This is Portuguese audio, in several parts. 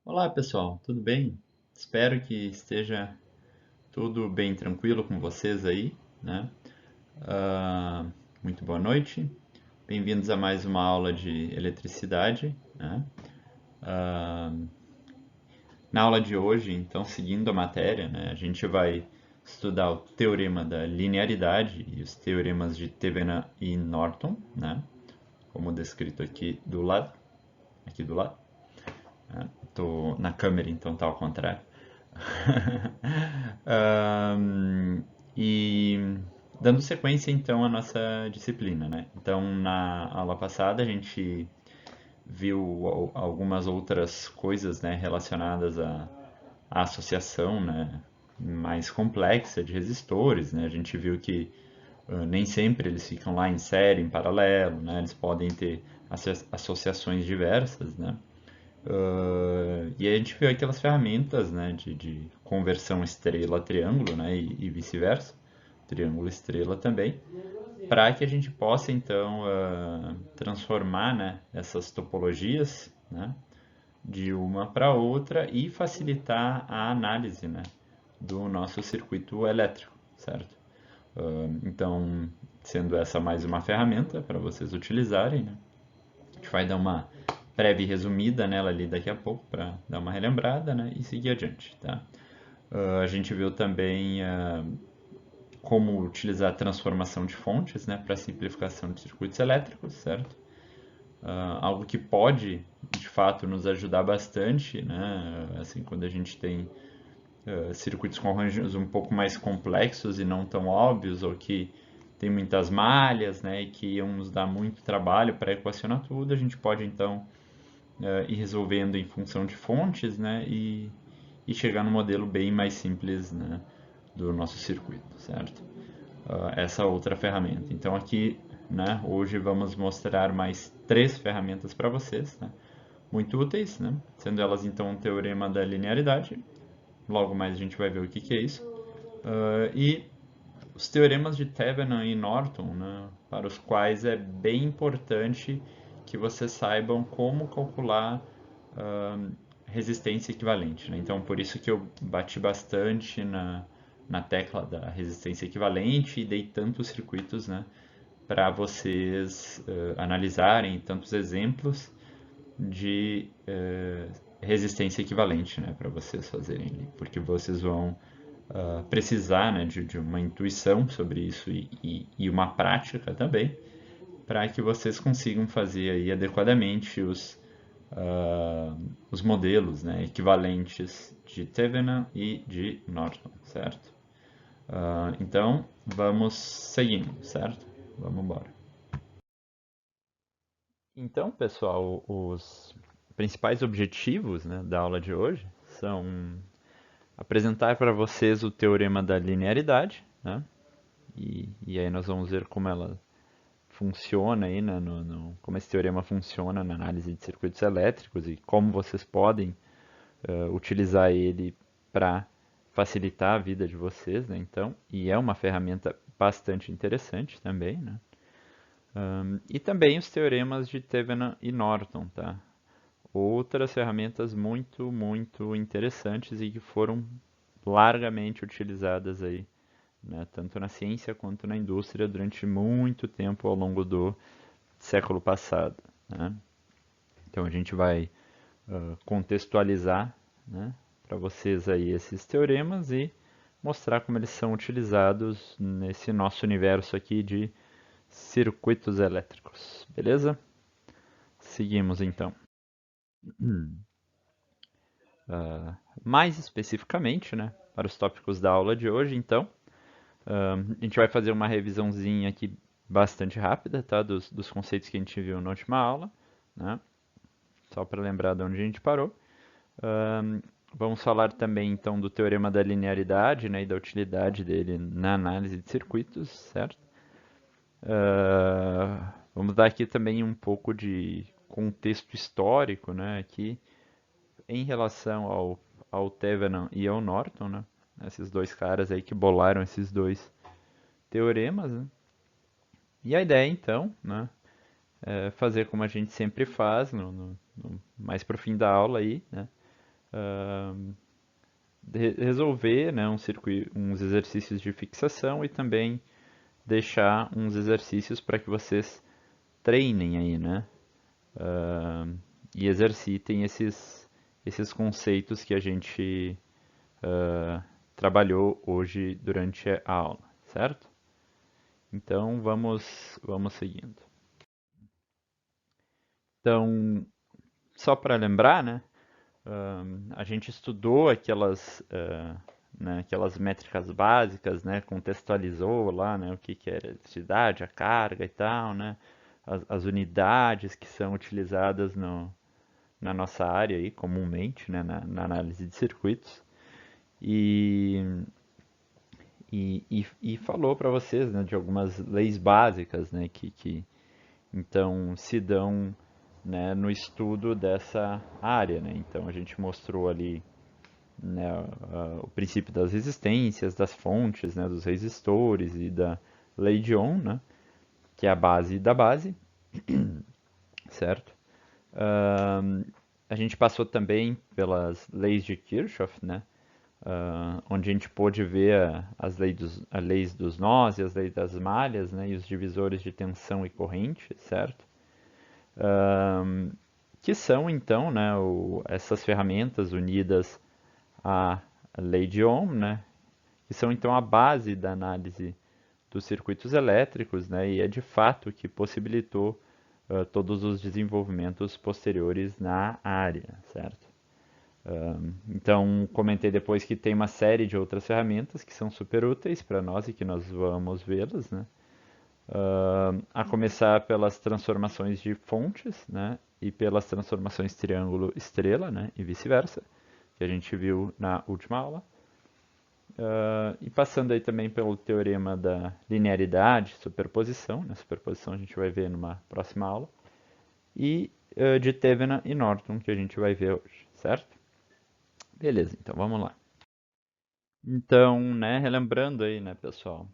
Olá pessoal, tudo bem? Espero que esteja tudo bem tranquilo com vocês aí, né? Ah, Muito boa noite, bem-vindos a mais uma aula de eletricidade, né? Ah, Na aula de hoje, então, seguindo a matéria, né, a gente vai estudar o teorema da linearidade e os teoremas de Thevenin e Norton, né? Como descrito aqui do lado. Tô na câmera, então tá ao contrário. Ahn, e dando sequência então à nossa disciplina, né? Então na aula passada a gente viu algumas outras coisas, né, relacionadas à associação, né, mais complexa de resistores, né? A gente viu que nem sempre eles ficam lá em série, em paralelo, né? Eles podem ter associações diversas, né? E a gente viu aquelas ferramentas, né, de conversão estrela-triângulo, né, e vice-versa, triângulo-estrela também, para que a gente possa então transformar, né, essas topologias, né, de uma para outra e facilitar a análise, né, do nosso circuito elétrico, certo? Então, sendo essa mais uma ferramenta para vocês utilizarem, né, a gente vai dar uma breve resumida nela ali daqui a pouco para dar uma relembrada, né, e seguir adiante, tá? A gente viu também como utilizar a transformação de fontes, né, para simplificação de circuitos elétricos, certo? Algo que pode, de fato, nos ajudar bastante, né, assim, quando a gente tem circuitos com arranjos um pouco mais complexos e não tão óbvios, ou que tem muitas malhas, né, e que iam nos dar muito trabalho para equacionar tudo, a gente pode então ir resolvendo em função de fontes, né, e chegar no modelo bem mais simples, né, do nosso circuito, certo? Essa outra ferramenta. Então aqui, né, hoje vamos mostrar mais três ferramentas para vocês, né, muito úteis, né, sendo elas então o teorema da linearidade. Logo mais a gente vai ver o que, que é isso. E os teoremas de Thevenin e Norton, né, para os quais é bem importante que vocês saibam como calcular uh, resistência equivalente. Né? Então, por isso que eu bati bastante na tecla da resistência equivalente e dei tantos circuitos, né, para vocês analisarem, tantos exemplos de resistência equivalente, né, para vocês fazerem, porque vocês vão precisar, né, de uma intuição sobre isso e uma prática também, para que vocês consigam fazer aí adequadamente os modelos, né, equivalentes de Thevenin e de Norton, certo? Então, vamos seguindo, certo? Vamos embora. Então, pessoal, os principais objetivos, né, da aula de hoje são apresentar para vocês o teorema da linearidade, né? E aí nós vamos ver como ela funciona aí, né, como esse teorema funciona na análise de circuitos elétricos e como vocês podem utilizar ele para facilitar a vida de vocês, né? Então, e é uma ferramenta bastante interessante também, né? E também os teoremas de Thevenin e Norton, tá? Outras ferramentas muito, muito interessantes e que foram largamente utilizadas aí, né, tanto na ciência quanto na indústria durante muito tempo ao longo do século passado. Né? Então a gente vai contextualizar, né, para vocês aí esses teoremas e mostrar como eles são utilizados nesse nosso universo aqui de circuitos elétricos. Beleza? Seguimos então. Mais especificamente, né, para os tópicos da aula de hoje, então, a gente vai fazer uma revisãozinha aqui bastante rápida, tá, dos conceitos que a gente viu na última aula, né, só para lembrar de onde a gente parou. Um, Vamos falar também então do teorema da linearidade, né, e da utilidade dele na análise de circuitos, certo? Vamos dar aqui também um pouco de contexto histórico, né, aqui em relação ao Thevenin e ao Norton, né, esses dois caras aí que bolaram esses dois teoremas, né? E a ideia então, né, é fazer como a gente sempre faz, mais pro fim da aula aí, né, resolver, né, uns exercícios de fixação e também deixar uns exercícios para que vocês treinem aí, né? ah, e exercitem esses conceitos que a gente trabalhou hoje durante a aula, certo? Então vamos seguindo. Então, só para lembrar, né? A gente estudou aquelas métricas básicas, né? Contextualizou lá, né? O que que é a eletricidade, a carga e tal, né? As unidades que são utilizadas na nossa área aí, comumente, né? Na análise de circuitos. E, e falou para vocês, né? De algumas leis básicas, né? Que então se dão, né, no estudo dessa área, né? Então a gente mostrou ali, né, o princípio das resistências, das fontes, né, dos resistores e da lei de Ohm, né, que é a base da base, certo? A gente passou também pelas leis de Kirchhoff, né, onde a gente pôde ver as leis dos nós e as leis das malhas, né, e os divisores de tensão e corrente, certo? Que são então, né, essas ferramentas unidas à lei de Ohm, né, que são então a base da análise dos circuitos elétricos, né, e é de fato que possibilitou todos os desenvolvimentos posteriores na área, certo? Então, comentei depois que tem uma série de outras ferramentas que são super úteis para nós e que nós vamos vê-las, né? A começar pelas transformações de fontes, né? E pelas transformações triângulo-estrela, né? E vice-versa, que a gente viu na última aula. E passando aí também pelo teorema da linearidade, superposição, né? Superposição a gente vai ver numa próxima aula. E de Thevenin e Norton, que a gente vai ver hoje, certo? Beleza, então vamos lá. Então, né, relembrando aí, né, pessoal,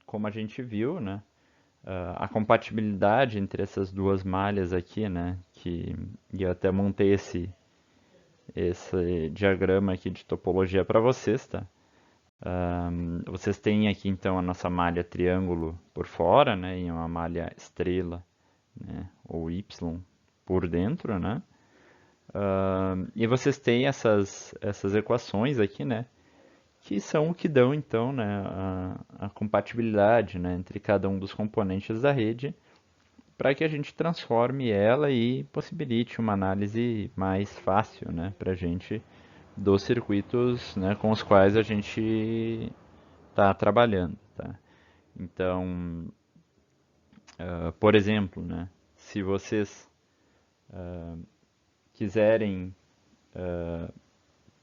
como a gente viu, né, a compatibilidade entre essas duas malhas aqui, né, que e eu até montei esse diagrama aqui de topologia para vocês, tá? Vocês têm aqui então a nossa malha triângulo por fora, né, e uma malha estrela, né, ou Y por dentro, né? E vocês têm essas equações aqui, né, que são o que dão então, né, a compatibilidade, né, entre cada um dos componentes da rede para que a gente transforme ela e possibilite uma análise mais fácil, né, para a gente dos circuitos, né, com os quais a gente está trabalhando, tá? Então, por exemplo, né, se vocês quiserem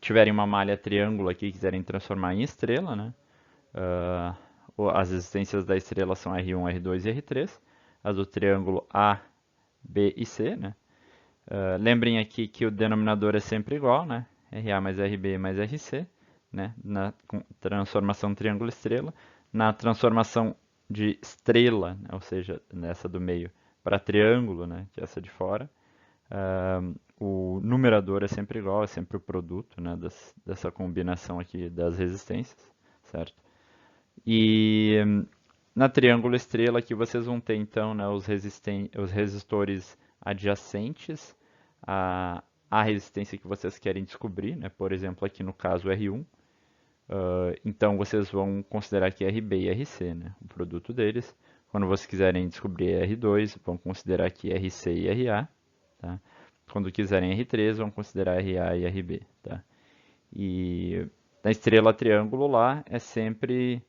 tiverem uma malha triângulo aqui e quiserem transformar em estrela, né, as existências da estrela são R1, R2 e R3, as do triângulo A, B e C, né? Lembrem aqui que o denominador é sempre igual, né? RA mais RB mais RC, né? Na transformação triângulo-estrela. Na transformação de estrela, né? Ou seja, nessa do meio, para triângulo, né? Que é essa de fora. O numerador é sempre igual, é sempre o produto, né? Dessa combinação aqui das resistências, certo? E na triângulo estrela aqui vocês vão ter então, né, os resistores adjacentes à resistência que vocês querem descobrir, né? Por exemplo, aqui no caso R1. Então vocês vão considerar aqui RB e RC, né? O produto deles. Quando vocês quiserem descobrir R2, vão considerar aqui RC e RA. Tá? Quando quiserem R3, vão considerar RA e RB. Tá? E na estrela triângulo lá é sempre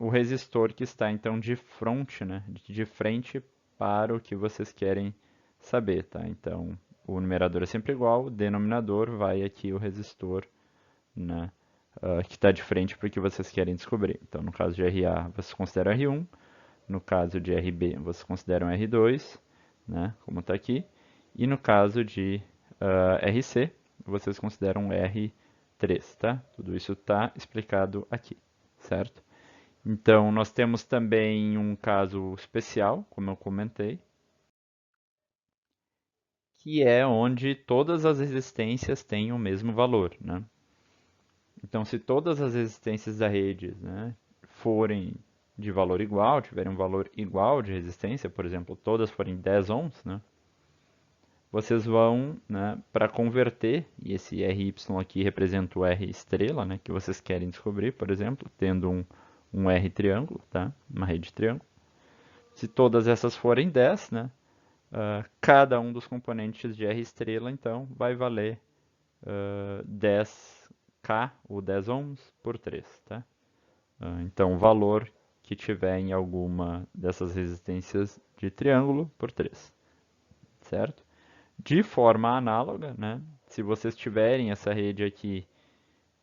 o resistor que está então de frente, né, de frente para o que vocês querem saber, tá? Então, o numerador é sempre igual, o denominador vai aqui o resistor, né, que está de frente para o que vocês querem descobrir. Então, no caso de RA, vocês consideram R1, no caso de RB, vocês consideram R2, né, como está aqui, e no caso de RC, vocês consideram R3, tá? Tudo isso está explicado aqui, certo? Então, nós temos também um caso especial, como eu comentei, que é onde todas as resistências têm o mesmo valor, né? Então, se todas as resistências da rede, né, forem de valor igual, tiverem um valor igual de resistência, por exemplo, todas forem 10 ohms, né, vocês vão, né, para converter, e esse RY aqui representa o R estrela, né, que vocês querem descobrir, por exemplo, tendo um R triângulo, tá? Uma rede triângulo. Se todas essas forem 10, né, cada um dos componentes de R estrela, então, vai valer 10K, ou 10 ohms, por 3, tá? Então, o valor que tiver em alguma dessas resistências de triângulo por 3, certo? De forma análoga, né? Se vocês tiverem essa rede aqui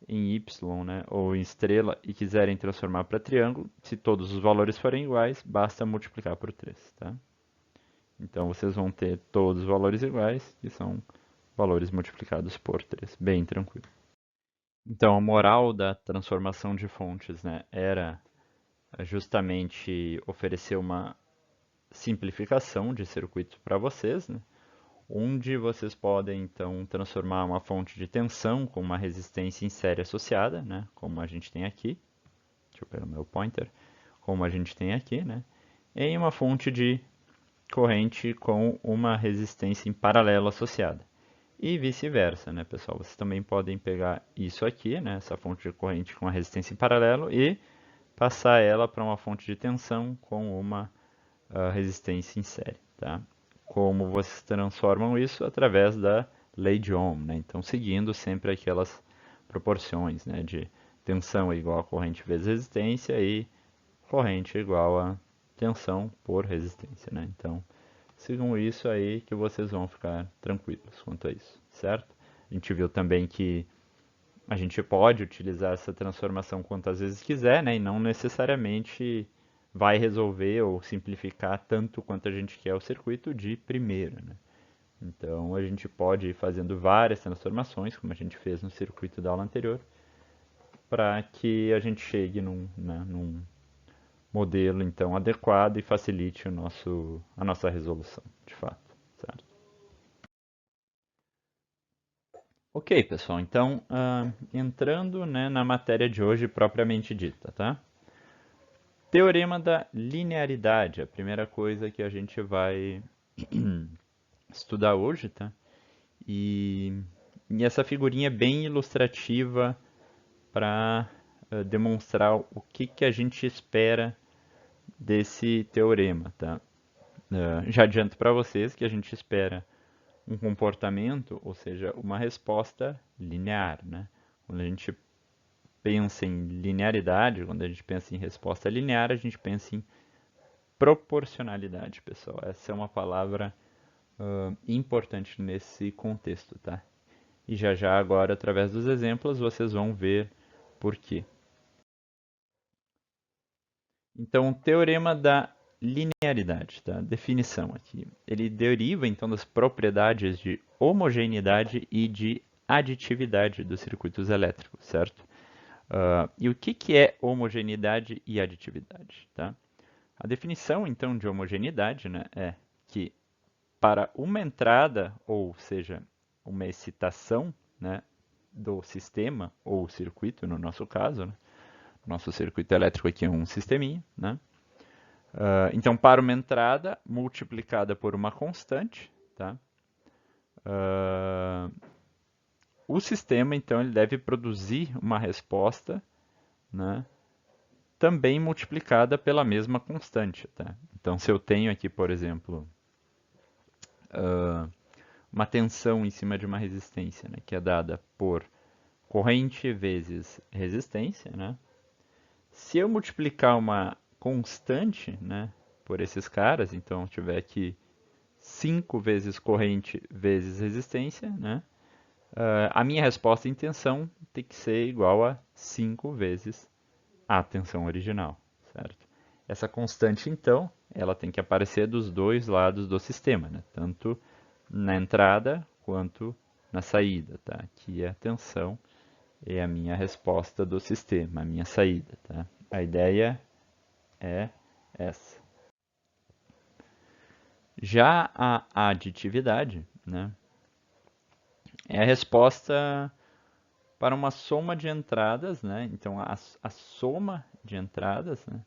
em Y, né, ou em estrela e quiserem transformar para triângulo, se todos os valores forem iguais, basta multiplicar por 3, tá? Então vocês vão ter todos os valores iguais, que são valores multiplicados por 3, bem tranquilo. Então a moral da transformação de fontes, né, era justamente oferecer uma simplificação de circuito para vocês, né? Onde vocês podem então transformar uma fonte de tensão com uma resistência em série associada, né? Como a gente tem aqui. Deixa eu pegar o meu pointer. Como a gente tem aqui, né? Em uma fonte de corrente com uma resistência em paralelo associada. E vice-versa, né, pessoal? Vocês também podem pegar isso aqui, né? Essa fonte de corrente com a resistência em paralelo e passar ela para uma fonte de tensão com uma resistência em série, tá? Como vocês transformam isso através da lei de Ohm, né? Então, seguindo sempre aquelas proporções, né, de tensão igual a corrente vezes resistência e corrente igual a tensão por resistência, né? Então, sigam isso aí que vocês vão ficar tranquilos quanto a isso, certo? A gente viu também que a gente pode utilizar essa transformação quantas vezes quiser, né? E não necessariamente vai resolver ou simplificar tanto quanto a gente quer o circuito de primeira, né? Então a gente pode ir fazendo várias transformações, como a gente fez no circuito da aula anterior, para que a gente chegue num modelo então adequado e facilite a nossa resolução, de fato, certo? Ok, pessoal, então entrando, né, na matéria de hoje propriamente dita, tá? Teorema da linearidade, a primeira coisa que a gente vai estudar hoje, tá? E, e essa figurinha é bem ilustrativa para demonstrar o que, que a gente espera desse teorema, tá? Já adianto para vocês que a gente espera um comportamento, ou seja, uma resposta linear, né? Quando a gente pensa em linearidade, quando a gente pensa em resposta linear, a gente pensa em proporcionalidade, pessoal. Essa é uma palavra importante nesse contexto, tá? E já já agora, através dos exemplos, vocês vão ver por quê. Então, o teorema da linearidade, tá? Definição aqui. Ele deriva então das propriedades de homogeneidade e de aditividade dos circuitos elétricos, certo? E o que, que é homogeneidade e aditividade, tá? A definição então de homogeneidade, né, é que para uma entrada, ou seja, uma excitação, né, do sistema ou circuito, no nosso caso, né? Nosso circuito elétrico aqui é um sisteminha, né? Então, para uma entrada multiplicada por uma constante, tá? Uh, o sistema, então, ele deve produzir uma resposta, né, também multiplicada pela mesma constante, tá? Então, se eu tenho aqui, por exemplo, uma tensão em cima de uma resistência, né, que é dada por corrente vezes resistência, né? Se eu multiplicar uma constante, né, por esses caras, então eu tiver aqui 5 vezes corrente vezes resistência, né, a minha resposta em tensão tem que ser igual a 5 vezes a tensão original, certo? Essa constante, então, ela tem que aparecer dos dois lados do sistema, né? Tanto na entrada quanto na saída, tá? Aqui é a tensão e a minha resposta do sistema, a minha saída, tá? A ideia é essa. Já a aditividade, né, é a resposta para uma soma de entradas, né? Então a soma de entradas, né,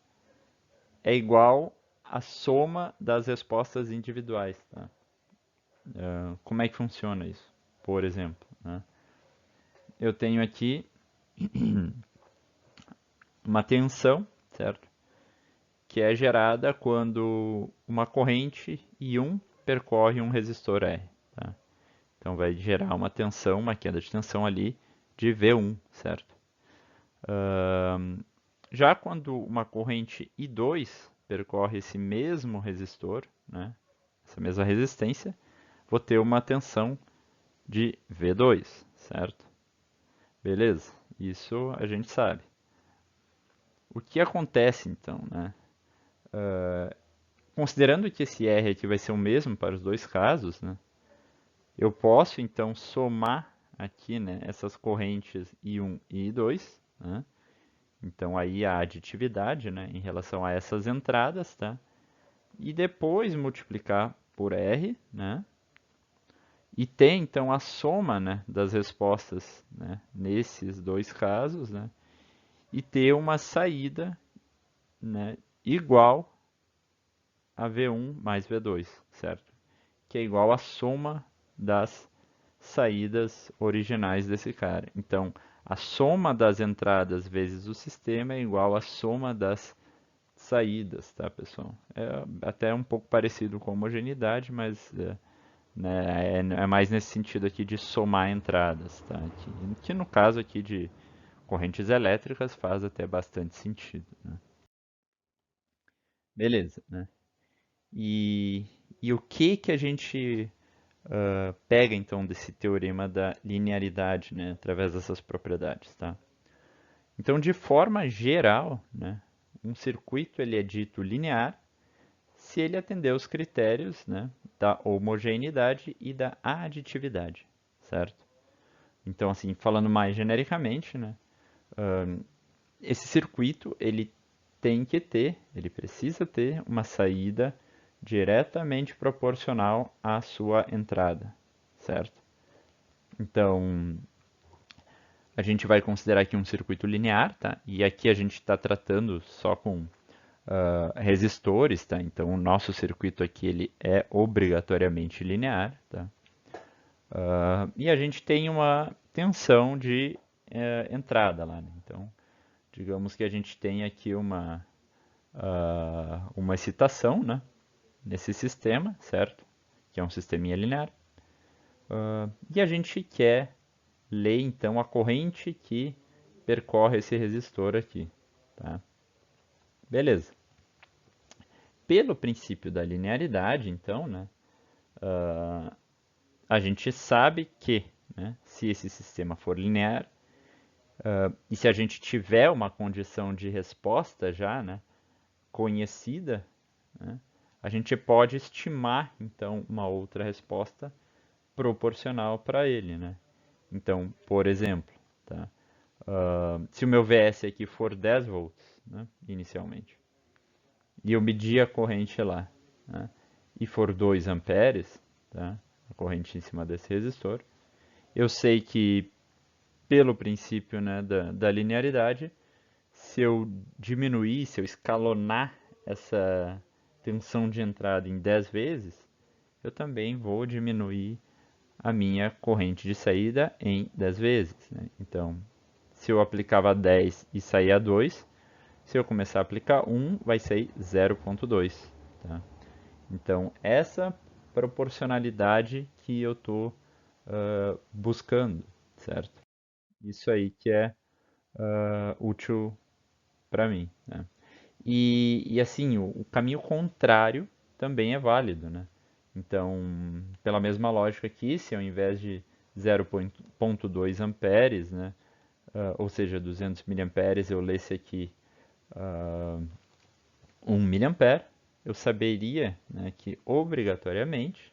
é igual à soma das respostas individuais, tá? Como é que funciona isso? Por exemplo, né? Eu tenho aqui uma tensão, certo? Que é gerada quando uma corrente I1 percorre um resistor R, tá? Então vai gerar uma tensão, uma queda de tensão ali de V1, certo? Já quando uma corrente I2 percorre esse mesmo resistor, né, essa mesma resistência, vou ter uma tensão de V2, certo? Beleza, isso a gente sabe. O que acontece então, né? Considerando que esse R aqui vai ser o mesmo para os dois casos, né, eu posso então somar aqui, né, essas correntes I1 e I2, né? Então aí a aditividade, né, em relação a essas entradas, tá? E depois multiplicar por R, né? E ter então a soma, né, das respostas, né, nesses dois casos, né? E ter uma saída, né, igual a V1 mais V2, certo? Que é igual à soma das saídas originais desse cara. Então, a soma das entradas vezes o sistema é igual à soma das saídas, tá, pessoal? É até um pouco parecido com homogeneidade, mas né, é mais nesse sentido aqui de somar entradas, tá? Que no caso aqui de correntes elétricas faz até bastante sentido, né? Beleza, né? E, e o que que a gente pega então desse teorema da linearidade, né, através dessas propriedades, tá? Então, de forma geral, né, um circuito ele é dito linear se ele atender os critérios, né, da homogeneidade e da aditividade, certo? Então, assim, falando mais genericamente, né, esse circuito ele tem que ter, ele precisa ter uma saída diretamente proporcional à sua entrada, certo? Então, a gente vai considerar aqui um circuito linear, tá? E aqui a gente está tratando só com resistores, tá? Então, o nosso circuito aqui ele é obrigatoriamente linear, tá? E a gente tem uma tensão de entrada lá, né? Então, digamos que a gente tem aqui uma excitação, né? Nesse sistema, certo? Que é um sisteminha linear. E a gente quer ler então a corrente que percorre esse resistor aqui, tá? Beleza. Pelo princípio da linearidade, então, né, a gente sabe que, né, se esse sistema for linear, e se a gente tiver uma condição de resposta já, né, conhecida, né, a gente pode estimar então uma outra resposta proporcional para ele, né? Então, por exemplo, tá? Se o meu VS aqui for 10 volts, né, inicialmente, e eu medir a corrente lá, né, e for 2 amperes, tá, a corrente em cima desse resistor, eu sei que, pelo princípio, né, da linearidade, se eu diminuir, se eu escalonar essa tensão de entrada em 10 vezes, eu também vou diminuir a minha corrente de saída em 10 vezes, né? Então, se eu aplicava 10 e saía 2, se eu começar a aplicar 1, vai sair 0,2. Tá? Então, essa proporcionalidade que eu estou buscando, certo? Isso aí que é útil para mim, né? E assim, o caminho contrário também é válido, né? Então, pela mesma lógica aqui, se ao invés de 0,2 amperes, né, ou seja, 200 miliamperes, eu lesse aqui 1 miliampere, eu saberia, né, que obrigatoriamente,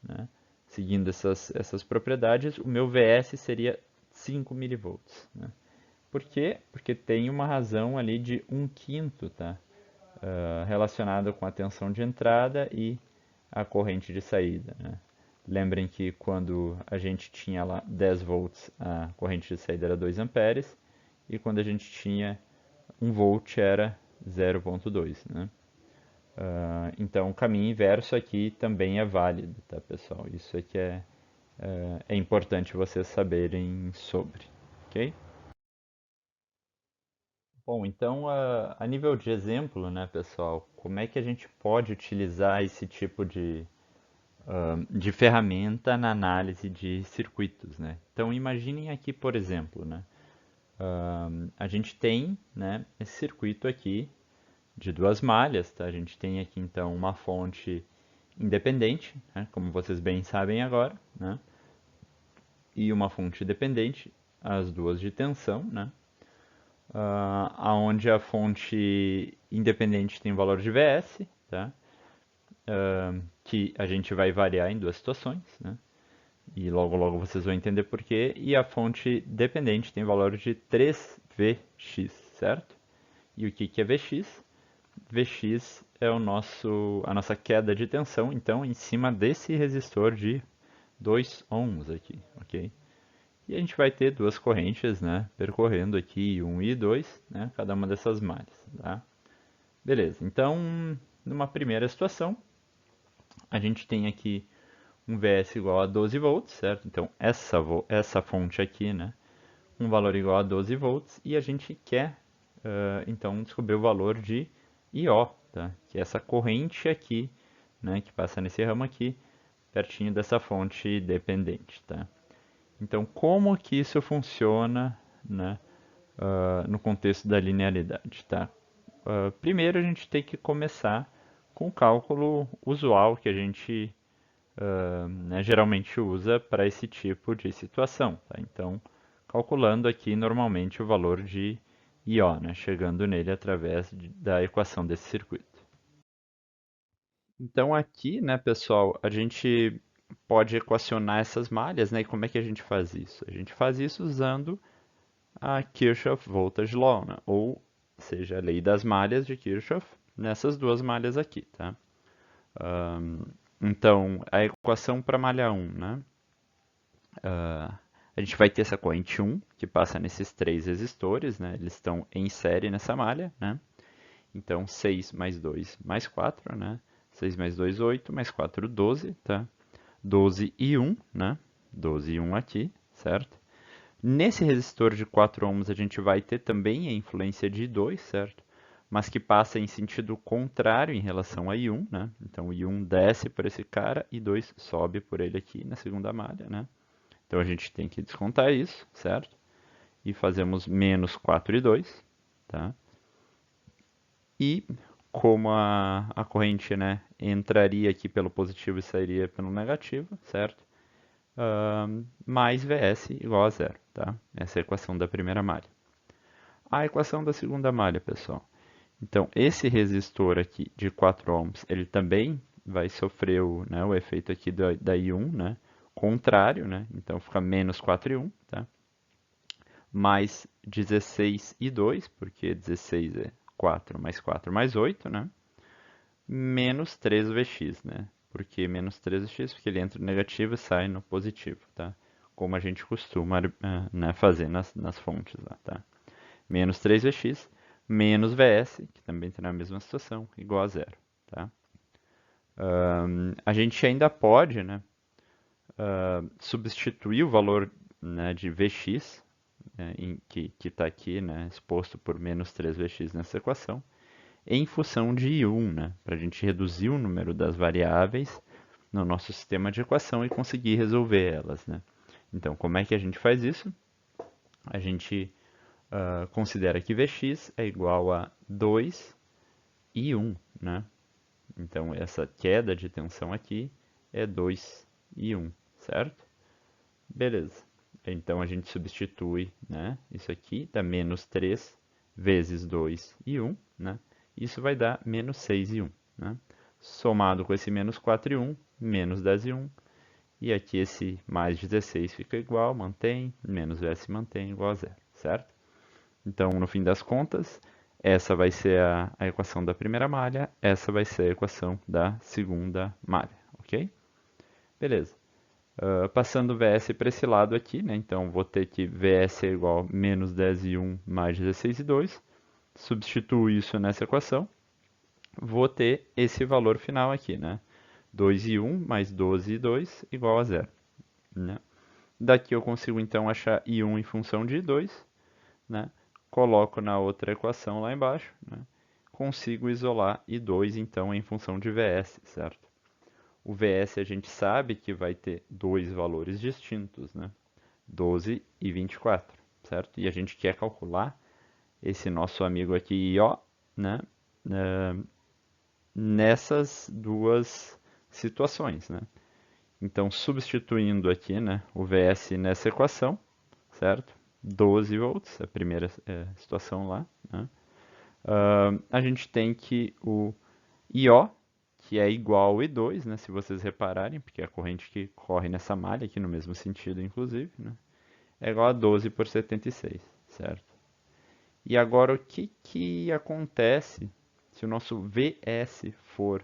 né, seguindo essas propriedades, o meu VS seria 5 milivolts. Né? Por quê? Porque tem uma razão ali de 1/5, tá? Relacionada com a tensão de entrada e a corrente de saída. Né? Lembrem que quando a gente tinha lá 10 volts, a corrente de saída era 2 amperes, e quando a gente tinha 1 volt era 0,2, né? Então, o caminho inverso aqui também é válido, tá, pessoal? Isso aqui é importante vocês saberem sobre, ok? Bom, então, a nível de exemplo, né, pessoal, como é que a gente pode utilizar esse tipo de ferramenta na análise de circuitos, né? Então, imaginem aqui, por exemplo, né, a gente tem, né, esse circuito aqui de duas malhas, tá? A gente tem aqui, então, uma fonte independente, né, como vocês bem sabem agora, né, e uma fonte dependente, as duas de tensão, né? Aonde a fonte independente tem o valor de Vs, tá? Que a gente vai variar em duas situações, né? E logo logo vocês vão entender por quê. E a fonte dependente tem valor de 3Vx, certo? E o que que é Vx? Vx é a nossa queda de tensão, então, em cima desse resistor de 2 ohms aqui, ok? E a gente vai ter duas correntes, né, percorrendo aqui 1 e 2, né, cada uma dessas malhas, tá? Beleza, então, numa primeira situação, a gente tem aqui um Vs igual a 12 volts, certo? Então, essa fonte aqui, né, um valor igual a 12 volts, e a gente quer, então, descobrir o valor de IO, tá? Que é essa corrente aqui, né, que passa nesse ramo aqui, pertinho dessa fonte dependente, tá? Então, como que isso funciona, né, no contexto da linearidade, tá? Primeiro, a gente tem que começar com o cálculo usual que a gente né, geralmente usa para esse tipo de situação, tá? Então, calculando aqui normalmente o valor de IO, né, chegando nele através da equação desse circuito. Então aqui, né, pessoal, a gente pode equacionar essas malhas, né? E como é que a gente faz isso? A gente faz isso usando a Kirchhoff Voltage Law, né? Ou seja, a lei das malhas de Kirchhoff nessas duas malhas aqui, tá? Então, a equação para malha 1, né? A gente vai ter essa corrente 1, que passa nesses três resistores, né? Eles estão em série nessa malha, né? Então, 6 mais 2 mais 4, né? 6 mais 2, 8, mais 4, 12, tá? 12 e 1, né? 12 e 1 aqui, certo? Nesse resistor de 4 ohms a gente vai ter também a influência de I2, certo? Mas que passa em sentido contrário em relação a I1, né? Então I1 desce por esse cara e I2 sobe por ele aqui na segunda malha, né? Então a gente tem que descontar isso, certo? E fazemos menos 4 e 2, tá? E como a corrente, né, entraria aqui pelo positivo e sairia pelo negativo, certo? Mais Vs igual a zero, tá? Essa é a equação da primeira malha. A equação da segunda malha, pessoal. Então, esse resistor aqui de 4 ohms, ele também vai sofrer o efeito aqui da I1, né? Contrário, né? Então, fica menos 4 e 1, tá? Mais 16 e 2, porque 16 é 4 mais 4 mais 8, né? Menos 3Vx, né? Porque menos 3Vx, porque ele entra no negativo e sai no positivo, tá? Como a gente costuma né, fazer nas fontes lá, tá? Menos 3Vx, menos Vs, que também está na mesma situação, igual a zero, tá? A gente ainda pode, né, substituir o valor, né, de Vx, né, que está aqui, né, exposto por menos 3Vx nessa equação, em função de I1, né, para a gente reduzir o número das variáveis no nosso sistema de equação e conseguir resolver elas, né? Então, como é que a gente faz isso? A gente considera que Vx é igual a 2 e 1, né? Então, essa queda de tensão aqui é 2 e 1, certo? Beleza. Então, a gente substitui, né, isso aqui, dá menos 3 vezes 2 e 1, né? Isso vai dar menos 6 e 1, né? Somado com esse menos 4 e 1, menos 10 e 1. E aqui esse mais 16 fica igual, mantém, menos S mantém, igual a zero, certo? Então, no fim das contas, essa vai ser a equação da primeira malha, essa vai ser a equação da segunda malha, ok? Beleza. Passando o VS para esse lado aqui, né? Então vou ter que VS é igual a menos 10 e 1 mais 16 e 2. Substituo isso nessa equação. Vou ter esse valor final aqui, né? 2 e 1 mais 12 e 2 igual a zero, né? Daqui eu consigo então achar I1 em função de I2, né? Coloco na outra equação lá embaixo, né? Consigo isolar I2 então em função de VS, certo? O VS a gente sabe que vai ter dois valores distintos, né? 12 e 24, certo? E a gente quer calcular esse nosso amigo aqui I, né? Eh, Nessas duas situações, né? Então, substituindo aqui, né, o VS nessa equação, certo? 12 volts, a primeira situação lá, né? A gente tem que o IO, que é igual ao I2, né, se vocês repararem, porque é a corrente que corre nessa malha aqui no mesmo sentido, inclusive, né, é igual a 12 por 76, certo? E agora o que que acontece se o nosso VS for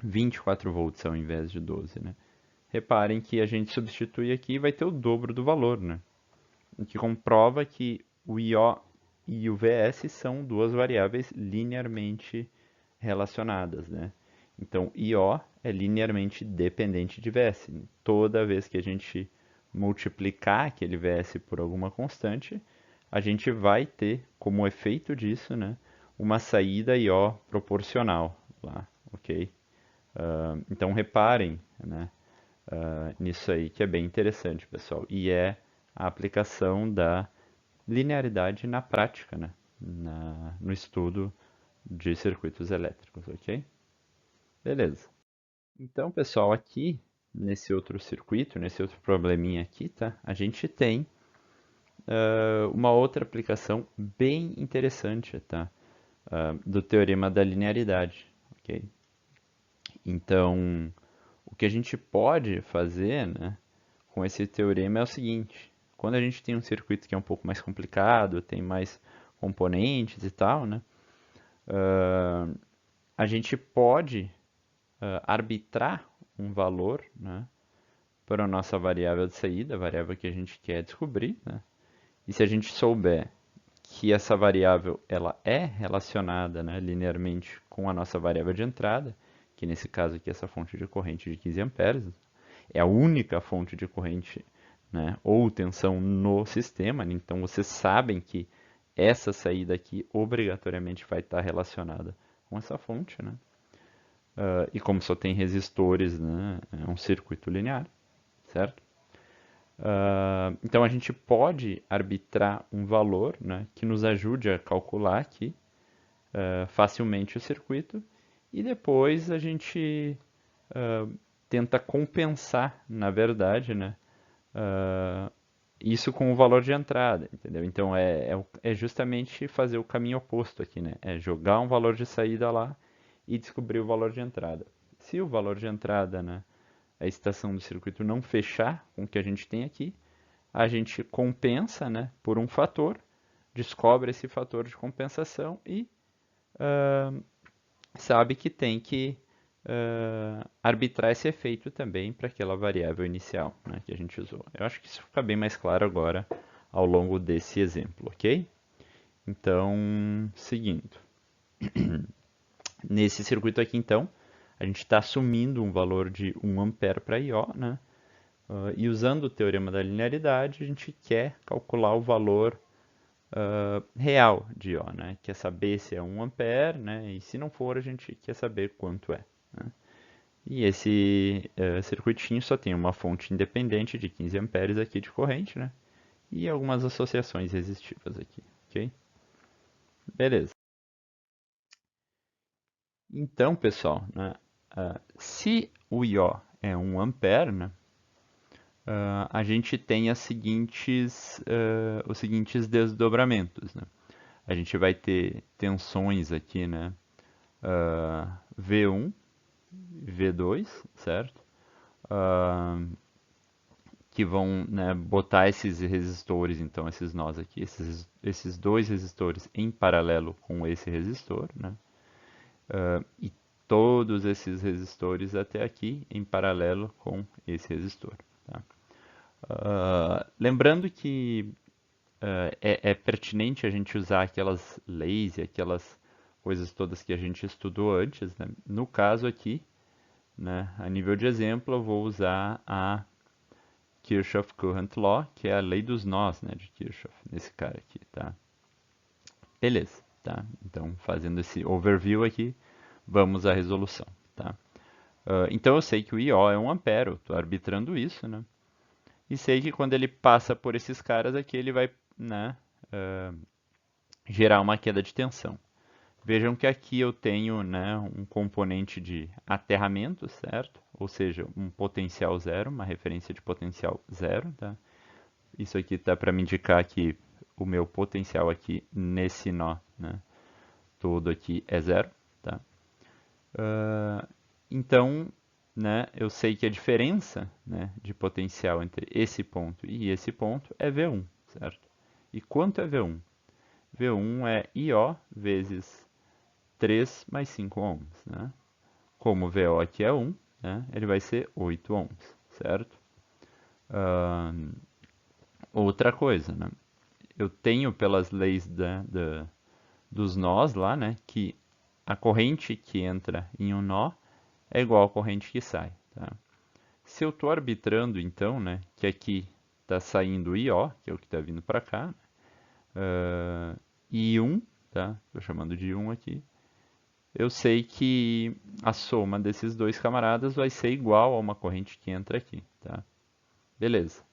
24 volts ao invés de 12, né? Reparem que a gente substitui aqui e vai ter o dobro do valor, né? O que comprova que o IO e o VS são duas variáveis linearmente relacionadas, né? Então, IO é linearmente dependente de VS. Toda vez que a gente multiplicar aquele VS por alguma constante, a gente vai ter, como efeito disso, né, uma saída IO proporcional lá, ok? Então, reparem, né, nisso aí, que é bem interessante, pessoal. E é a aplicação da linearidade na prática, né? No estudo de circuitos elétricos, ok? Beleza. Então, pessoal, aqui nesse outro circuito, nesse outro probleminha aqui, tá? A gente tem uma outra aplicação bem interessante, tá? Do teorema da linearidade, ok? Então, o que a gente pode fazer, né, com esse teorema é o seguinte: quando a gente tem um circuito que é um pouco mais complicado, tem mais componentes e tal, né, a gente pode arbitrar um valor, né, para a nossa variável de saída, a variável que a gente quer descobrir, né, e se a gente souber que essa variável ela é relacionada, né, linearmente com a nossa variável de entrada, que nesse caso aqui é essa fonte de corrente de 15 amperes, é a única fonte de corrente, né, ou tensão no sistema, né? Então vocês sabem que essa saída aqui obrigatoriamente vai estar relacionada com essa fonte, né? E como só tem resistores, né, é um circuito linear, certo? Então a gente pode arbitrar um valor, né, que nos ajude a calcular aqui facilmente o circuito e depois a gente tenta compensar, na verdade, né, uh, isso com o valor de entrada, entendeu? Então é justamente fazer o caminho oposto aqui, né? É jogar um valor de saída lá e descobrir o valor de entrada. Se o valor de entrada, né, a estação do circuito não fechar com o que a gente tem aqui, a gente compensa, né, por um fator, descobre esse fator de compensação e sabe que tem que arbitrar esse efeito também para aquela variável inicial, né, que a gente usou. Eu acho que isso fica bem mais claro agora ao longo desse exemplo, ok? Então, seguindo. Nesse circuito aqui, então, a gente está assumindo um valor de 1 ampere para I/O, né? E usando o teorema da linearidade, a gente quer calcular o valor real de I/O, né? Quer saber se é 1 ampere, né? E se não for, a gente quer saber quanto é, né? E esse circuitinho só tem uma fonte independente de 15 amperes aqui de corrente, né? E algumas associações resistivas aqui, ok? Beleza. Então, pessoal, né, se o I/O é 1 ampere, né, a gente tem os seguintes desdobramentos, né? A gente vai ter tensões aqui, né, V1, V2, certo? Ah, que vão, né, botar esses resistores, então esses nós aqui, esses dois resistores em paralelo com esse resistor, né? E todos esses resistores até aqui em paralelo com esse resistor. Tá? Lembrando que é pertinente a gente usar aquelas leis e aquelas coisas todas que a gente estudou antes, né? No caso aqui, né, a nível de exemplo, eu vou usar a Kirchhoff Current Law, que é a lei dos nós, né, de Kirchhoff, nesse cara aqui, tá? Beleza, tá? Então, fazendo esse overview aqui, vamos à resolução, tá? Então, eu sei que o IO é 1 ampere, eu estou arbitrando isso, né? E sei que quando ele passa por esses caras aqui, ele vai, né, gerar uma queda de tensão. Vejam que aqui eu tenho, né, um componente de aterramento, certo? Ou seja, um potencial zero, uma referência de potencial zero, tá? Isso aqui está para me indicar que o meu potencial aqui nesse nó, né, todo aqui é zero, tá? Então, né, eu sei que a diferença, né, de potencial entre esse ponto e esse ponto é V1, certo? E quanto é V1? V1 é IO vezes 3 mais 5 ohms, né? Como o VO aqui é 1, né, ele vai ser 8 ohms, certo? Outra coisa, né? Eu tenho pelas leis dos nós lá, né, que a corrente que entra em um nó é igual à corrente que sai, tá? Se eu estou arbitrando, então, né, que aqui está saindo IO, que é o que está vindo para cá, e 1, tá? Estou chamando de 1 aqui. Eu sei que a soma desses dois camaradas vai ser igual a uma corrente que entra aqui, tá? Beleza.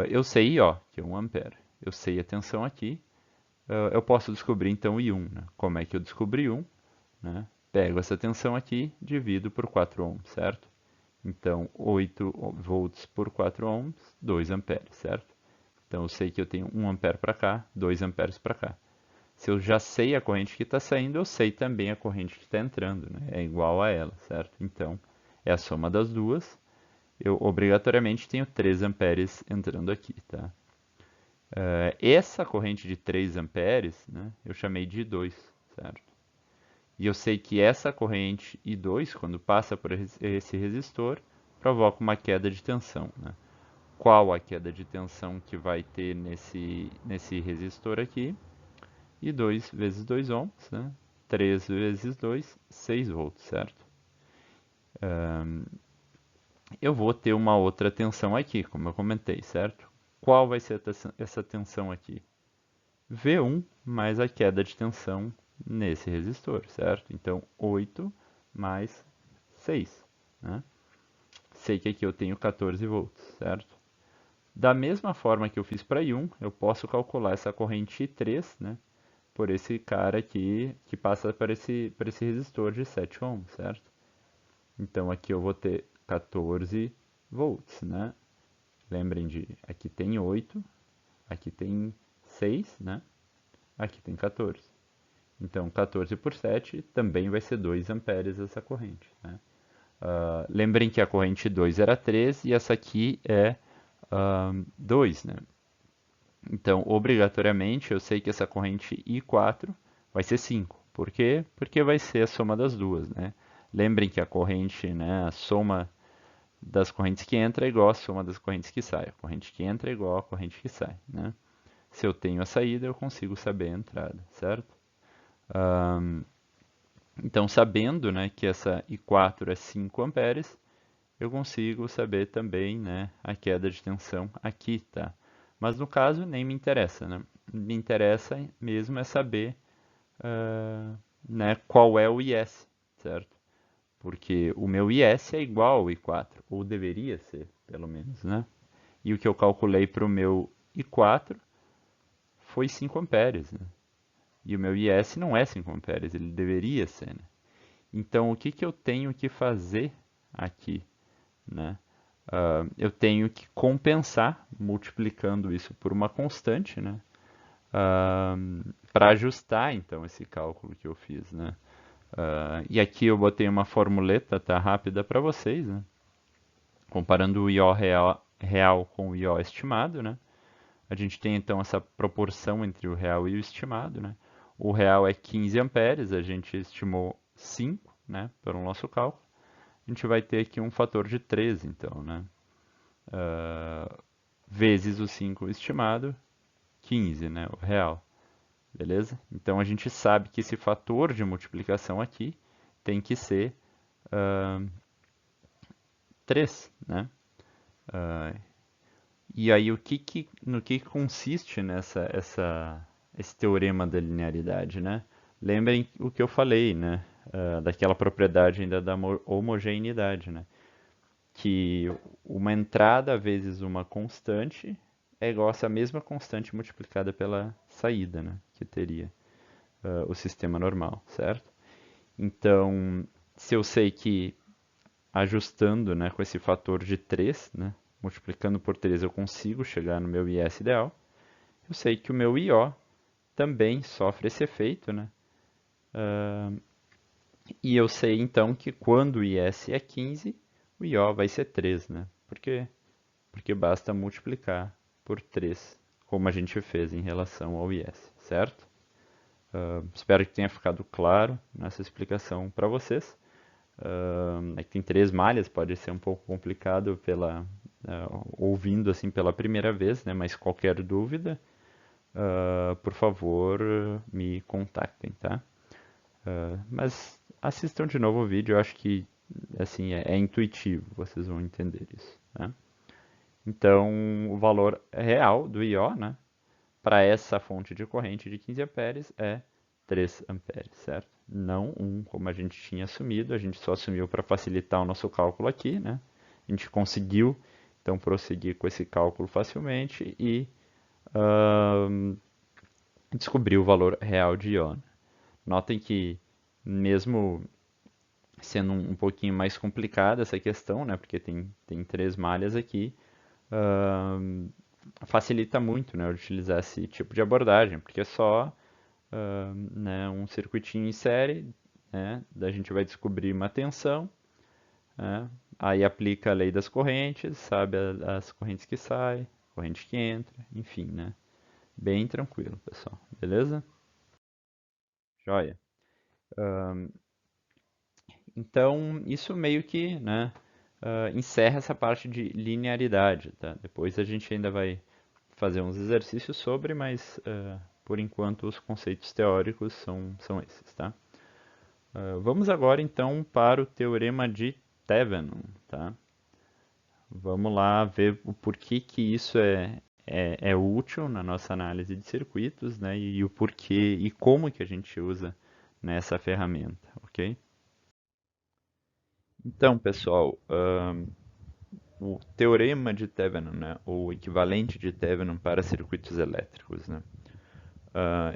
Eu sei I/O, que é 1 ampere. Eu sei a tensão aqui. Eu posso descobrir então I1, né? Como é que eu descobri 1? Né? Pego essa tensão aqui, divido por 4 ohms, certo? Então, 8 volts por 4 ohms, 2 amperes, certo? Então, eu sei que eu tenho 1 ampere para cá, 2 amperes para cá. Se eu já sei a corrente que está saindo, eu sei também a corrente que está entrando, né? É igual a ela, certo? Então, é a soma das duas. Eu obrigatoriamente tenho 3 amperes entrando aqui, tá? Essa corrente de 3 amperes, né, eu chamei de I2, certo? E eu sei que essa corrente I2, quando passa por esse resistor, provoca uma queda de tensão, né? Qual a queda de tensão que vai ter nesse resistor aqui? I2 vezes 2 ohms, né? 3 vezes 2, 6 volts, certo? Eu vou ter uma outra tensão aqui, como eu comentei, certo? Qual vai ser essa tensão aqui? V1 mais a queda de tensão nesse resistor, certo? Então, 8 mais 6, né? Sei que aqui eu tenho 14 volts, certo? Da mesma forma que eu fiz para I1, eu posso calcular essa corrente I3, né? Por esse cara aqui que passa por esse resistor de 7 ohms, certo? Então aqui eu vou ter 14 volts, né? Lembrem de, aqui tem 8, aqui tem 6, né? Aqui tem 14. Então 14 por 7 também vai ser 2 amperes essa corrente, né? Lembrem que a corrente 2 era 3 e essa aqui é 2, né? Então, obrigatoriamente, eu sei que essa corrente I4 vai ser 5. Por quê? Porque vai ser a soma das duas, né? Lembrem que a corrente, né, a soma das correntes que entra é igual à soma das correntes que sai. A corrente que entra é igual à corrente que sai, né? Se eu tenho a saída, eu consigo saber a entrada, certo? Então, sabendo, né, que essa I4 é 5 amperes, eu consigo saber também, né, a queda de tensão aqui, tá? Mas no caso nem me interessa, né? Me interessa mesmo é saber, né, qual é o IS, certo? Porque o meu IS é igual ao I4, ou deveria ser, pelo menos, né? E o que eu calculei para o meu I4 foi 5 amperes, né? E o meu IS não é 5 amperes, ele deveria ser, né? Então, o que que eu tenho que fazer aqui, né? Eu tenho que compensar, multiplicando isso por uma constante, né? Para ajustar, então, esse cálculo que eu fiz, né? E aqui eu botei uma formuleta, tá, rápida para vocês, né? Comparando o IO real com o IO estimado, né? A gente tem, então, essa proporção entre o real e o estimado, né? O real é 15 amperes, a gente estimou 5, né, pelo nosso cálculo, a gente vai ter aqui um fator de 3, então, né, vezes o 5 estimado, 15, né, o real, beleza? Então a gente sabe que esse fator de multiplicação aqui tem que ser 3, né? E aí no que consiste esse teorema da linearidade, né? Lembrem o que eu falei, né? Daquela propriedade ainda da homogeneidade, né? Que uma entrada vezes uma constante é igual a essa mesma constante multiplicada pela saída, né? Que teria o sistema normal, certo? Então, se eu sei que ajustando, né, com esse fator de 3, né, multiplicando por 3 eu consigo chegar no meu IS ideal, eu sei que o meu IO também sofre esse efeito, né? E eu sei então que quando o IS é 15, o IO vai ser 3, né? Por quê? Porque basta multiplicar por 3, como a gente fez em relação ao IS, certo? Espero que tenha ficado claro nessa explicação para vocês. É que tem 3 malhas, pode ser um pouco complicado ouvindo assim pela primeira vez, né? Mas qualquer dúvida, por favor, me contactem, tá? Mas assistam de novo o vídeo, eu acho que assim é intuitivo, vocês vão entender isso, né? Então, o valor real do IO, né, para essa fonte de corrente de 15 amperes é 3 amperes, certo? Não 1, como a gente tinha assumido, a gente só assumiu para facilitar o nosso cálculo aqui, né? A gente conseguiu, então, prosseguir com esse cálculo facilmente e uh, descobrir o valor real de IO. Notem que, mesmo sendo um pouquinho mais complicada essa questão, né? Porque tem 3 malhas aqui, uh, facilita muito, né, utilizar esse tipo de abordagem, porque é só né, um circuitinho em série, né, da gente vai descobrir uma tensão, né, aí aplica a lei das correntes, sabe as correntes que saem, corrente que entra, enfim, né, bem tranquilo, pessoal, beleza? Joia. Então, isso meio que, né, encerra essa parte de linearidade, tá? Depois a gente ainda vai fazer uns exercícios sobre, mas por enquanto os conceitos teóricos são esses, tá? Vamos agora então para o teorema de Thevenin, tá? Vamos lá ver o porquê que isso é útil na nossa análise de circuitos, né? E o porquê e como que a gente usa nessa ferramenta, ok? Então, pessoal, o teorema de Thevenin, né? Ou o equivalente de Thevenin para circuitos elétricos, né?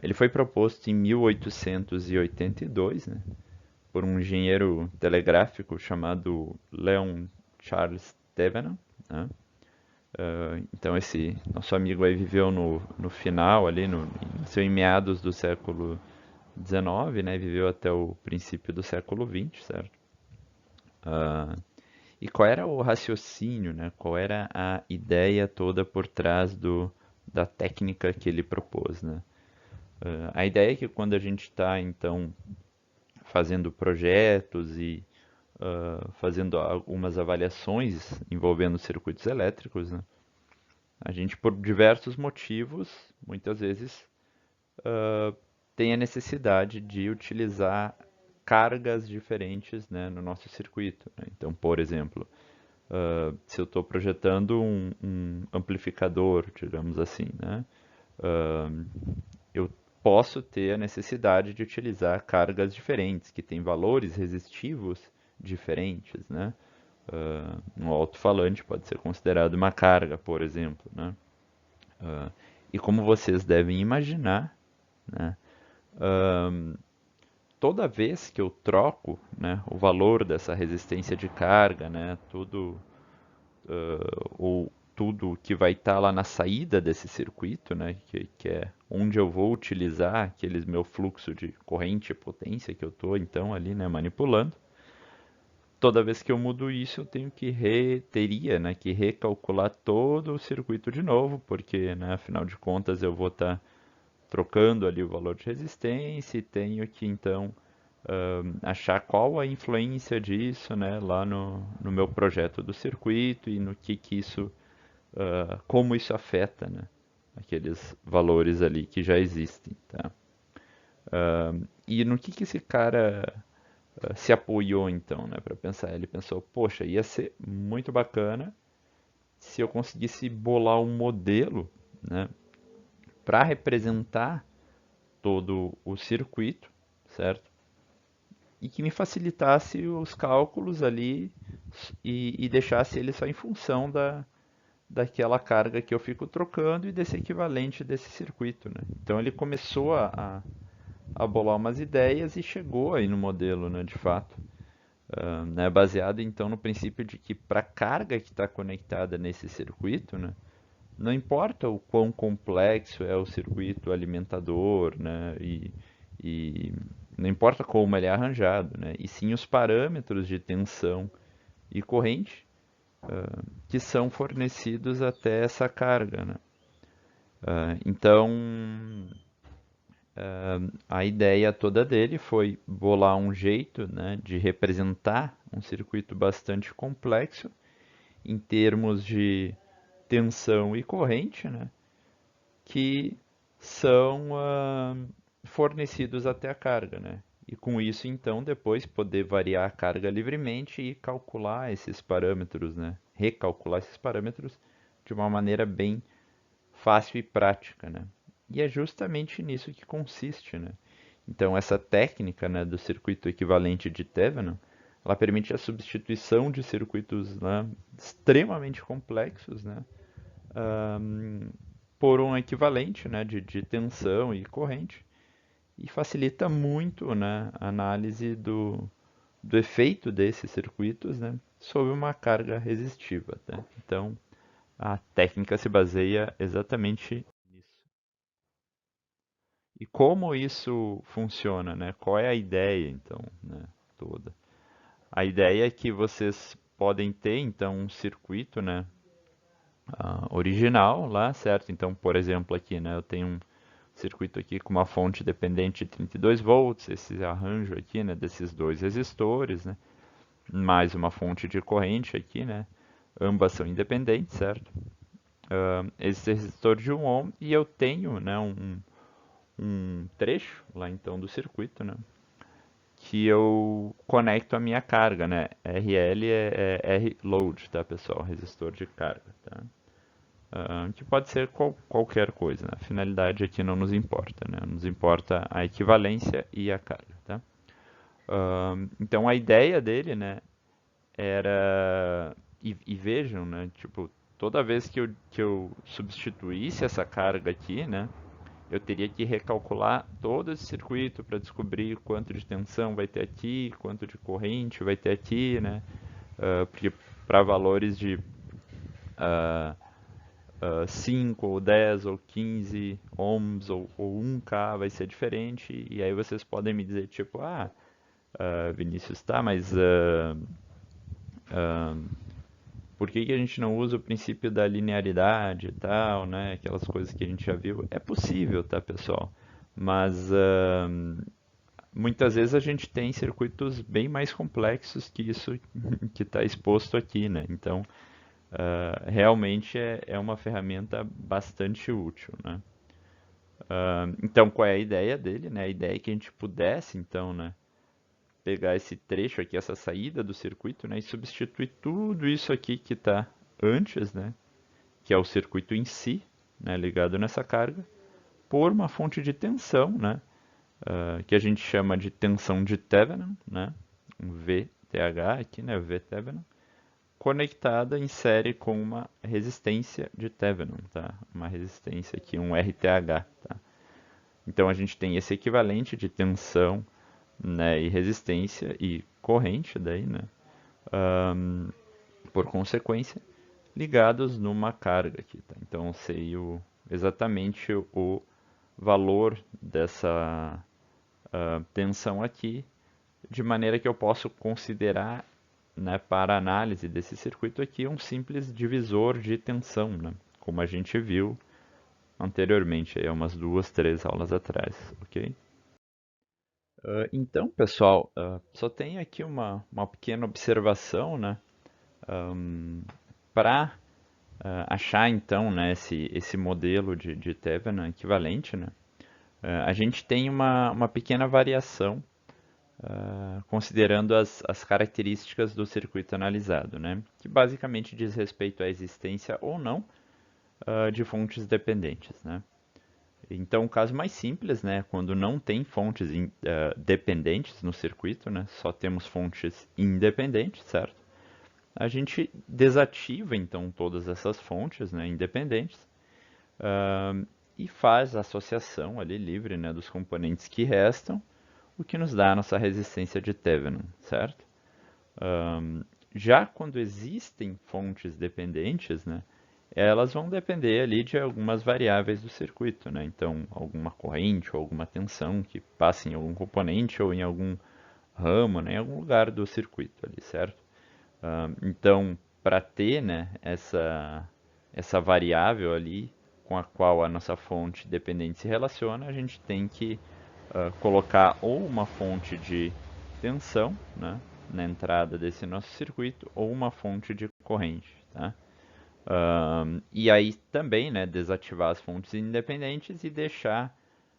Ele foi proposto em 1882, né, por um engenheiro telegráfico chamado Leon Charles Thevenin, né? Então esse nosso amigo aí viveu no final ali, nasceu em meados do século XIX, né? Viveu até o princípio do século XX, certo? E qual era o raciocínio, né? Qual era a ideia toda por trás da técnica que ele propôs, né? A ideia é que quando a gente está, então, fazendo projetos e fazendo algumas avaliações envolvendo circuitos elétricos, né, a gente, por diversos motivos, muitas vezes, tem a necessidade de utilizar cargas diferentes, né, no nosso circuito, né? Então, por exemplo, se eu estou projetando um amplificador, digamos assim, né, eu posso ter a necessidade de utilizar cargas diferentes, que têm valores resistivos diferentes, né? Um alto-falante pode ser considerado uma carga, por exemplo, né? E como vocês devem imaginar, né, toda vez que eu troco, né, o valor dessa resistência de carga, né, ou tudo que vai estar lá na saída desse circuito, né, que é onde eu vou utilizar aquele meu fluxo de corrente e potência que eu estou então ali, né, manipulando. Toda vez que eu mudo isso, eu tenho que teria, né, que recalcular todo o circuito de novo, porque, né, afinal de contas, eu vou estar trocando ali o valor de resistência e tenho que então achar qual a influência disso, né, lá no meu projeto do circuito e no que isso, como isso afeta, né, aqueles valores ali que já existem, tá? E no que esse cara se apoiou então, né, para pensar? Ele pensou, poxa, ia ser muito bacana se eu conseguisse bolar um modelo, né, para representar todo o circuito, certo? E que me facilitasse os cálculos ali e deixasse ele só em função daquela carga que eu fico trocando e desse equivalente desse circuito, né? Então ele começou a bolar umas ideias e chegou aí no modelo, né, de fato. Né, baseado então no princípio de que para a carga que está conectada nesse circuito, né, não importa o quão complexo é o circuito alimentador, né, e não importa como ele é arranjado, né, e sim os parâmetros de tensão e corrente que são fornecidos até essa carga, né. Então, a ideia toda dele foi bolar um jeito, né, de representar um circuito bastante complexo em termos de tensão e corrente, né, que são fornecidos até a carga, né? E com isso, então, depois poder variar a carga livremente e calcular esses parâmetros, né? Recalcular esses parâmetros de uma maneira bem fácil e prática, né? E é justamente nisso que consiste, né? Então, essa técnica, né, do circuito equivalente de Thevenin, ela permite a substituição de circuitos, né, extremamente complexos, né, por um equivalente, né, de tensão e corrente e facilita muito, né, a análise do efeito desses circuitos, né, sob uma carga resistiva, né? Então, a técnica se baseia exatamente nisso. E como isso funciona, né? Qual é a ideia, então, né, toda? A ideia é que vocês podem ter, então, um circuito, né, original lá, certo? Então, por exemplo, aqui, né, eu tenho um circuito aqui com uma fonte dependente de 32 volts, esse arranjo aqui, né, desses dois resistores, né, mais uma fonte de corrente aqui, né, ambas são independentes, certo? Esse resistor de 1 ohm e eu tenho, né, um trecho lá então do circuito, né, que eu conecto a minha carga, né, RL é R load, tá, pessoal, resistor de carga, tá? Que pode ser qualquer coisa, né? A finalidade aqui não nos importa, né? Nos importa a equivalência e a carga, tá? Então a ideia dele, né, era e vejam, né, tipo, toda vez que eu substituísse essa carga aqui, né, eu teria que recalcular todo esse circuito para descobrir quanto de tensão vai ter aqui, quanto de corrente vai ter aqui, né? Porque para valores de uh, 5 ou 10 ou 15 ohms ou 1K vai ser diferente. E aí vocês podem me dizer, tipo, Vinícius, tá, mas por que a gente não usa o princípio da linearidade e tal, né? Aquelas coisas que a gente já viu. É possível, tá, pessoal? Mas muitas vezes a gente tem circuitos bem mais complexos que isso que está exposto aqui, né? Então, realmente é uma ferramenta bastante útil, né? Então, qual é a ideia dele, né? A ideia é que a gente pudesse, então, né, pegar esse trecho aqui, essa saída do circuito, né, e substituir tudo isso aqui que está antes, né, que é o circuito em si, né, ligado nessa carga, por uma fonte de tensão, né, que a gente chama de tensão de Thevenin, né, um VTH aqui, né, V Thevenin, conectada em série com uma resistência de Thevenin, tá? Uma resistência aqui, um RTH, tá? Então a gente tem esse equivalente de tensão, né, e resistência e corrente daí, né, por consequência, ligados numa carga aqui, tá? Então eu sei exatamente o valor dessa tensão aqui, de maneira que eu posso considerar, né, para a análise desse circuito aqui um simples divisor de tensão, né, como a gente viu anteriormente, aí, umas duas, três aulas atrás, ok? Então, pessoal, só tenho aqui uma pequena observação, né? Para achar, então, né, esse modelo de Thevenin equivalente, né? A gente tem uma pequena variação, considerando as características do circuito analisado, né? Que basicamente diz respeito à existência ou não de fontes dependentes, né? Então, o caso mais simples, né, quando não tem fontes dependentes no circuito, né, só temos fontes independentes, certo? A gente desativa então todas essas fontes, né, independentes, e faz a associação ali livre, né, dos componentes que restam, o que nos dá a nossa resistência de Thevenin, certo? Já quando existem fontes dependentes, né, elas vão depender ali de algumas variáveis do circuito, né? Então, alguma corrente ou alguma tensão que passe em algum componente ou em algum ramo, né, em algum lugar do circuito ali, certo? Então, para ter, né, essa variável ali com a qual a nossa fonte dependente se relaciona, a gente tem que colocar ou uma fonte de tensão, né, na entrada desse nosso circuito ou uma fonte de corrente, tá? E aí também, né, desativar as fontes independentes e deixar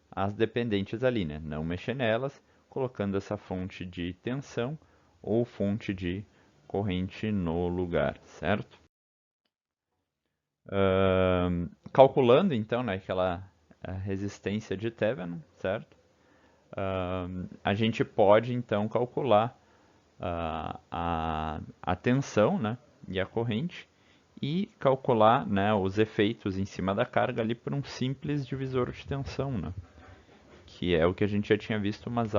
as dependentes ali, né? Não mexer nelas, colocando essa fonte de tensão ou fonte de corrente no lugar, certo? Calculando então, né, aquela resistência de Thevenin, certo? A gente pode então calcular a tensão, né, e a corrente e calcular, né, os efeitos em cima da carga ali por um simples divisor de tensão, né? Que é o que a gente já tinha visto em umas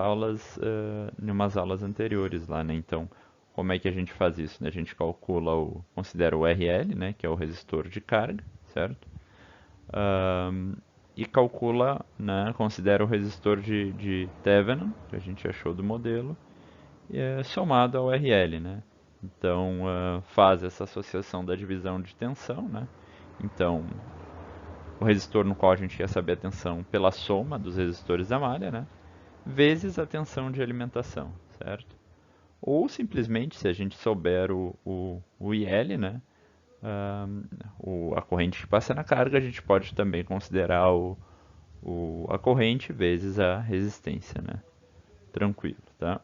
aulas anteriores lá, né? Então, como é que a gente faz isso? Né? A gente considera o RL, né, que é o resistor de carga, certo? E calcula, né, considera o resistor de Thevenin, que a gente achou do modelo, somado ao RL, né? Então, faz essa associação da divisão de tensão, né? Então, o resistor no qual a gente quer saber a tensão pela soma dos resistores da malha, né? Vezes a tensão de alimentação, certo? Ou simplesmente, se a gente souber o IL, né? A corrente que passa na carga, a gente pode também considerar a corrente vezes a resistência, né? Tranquilo, tá?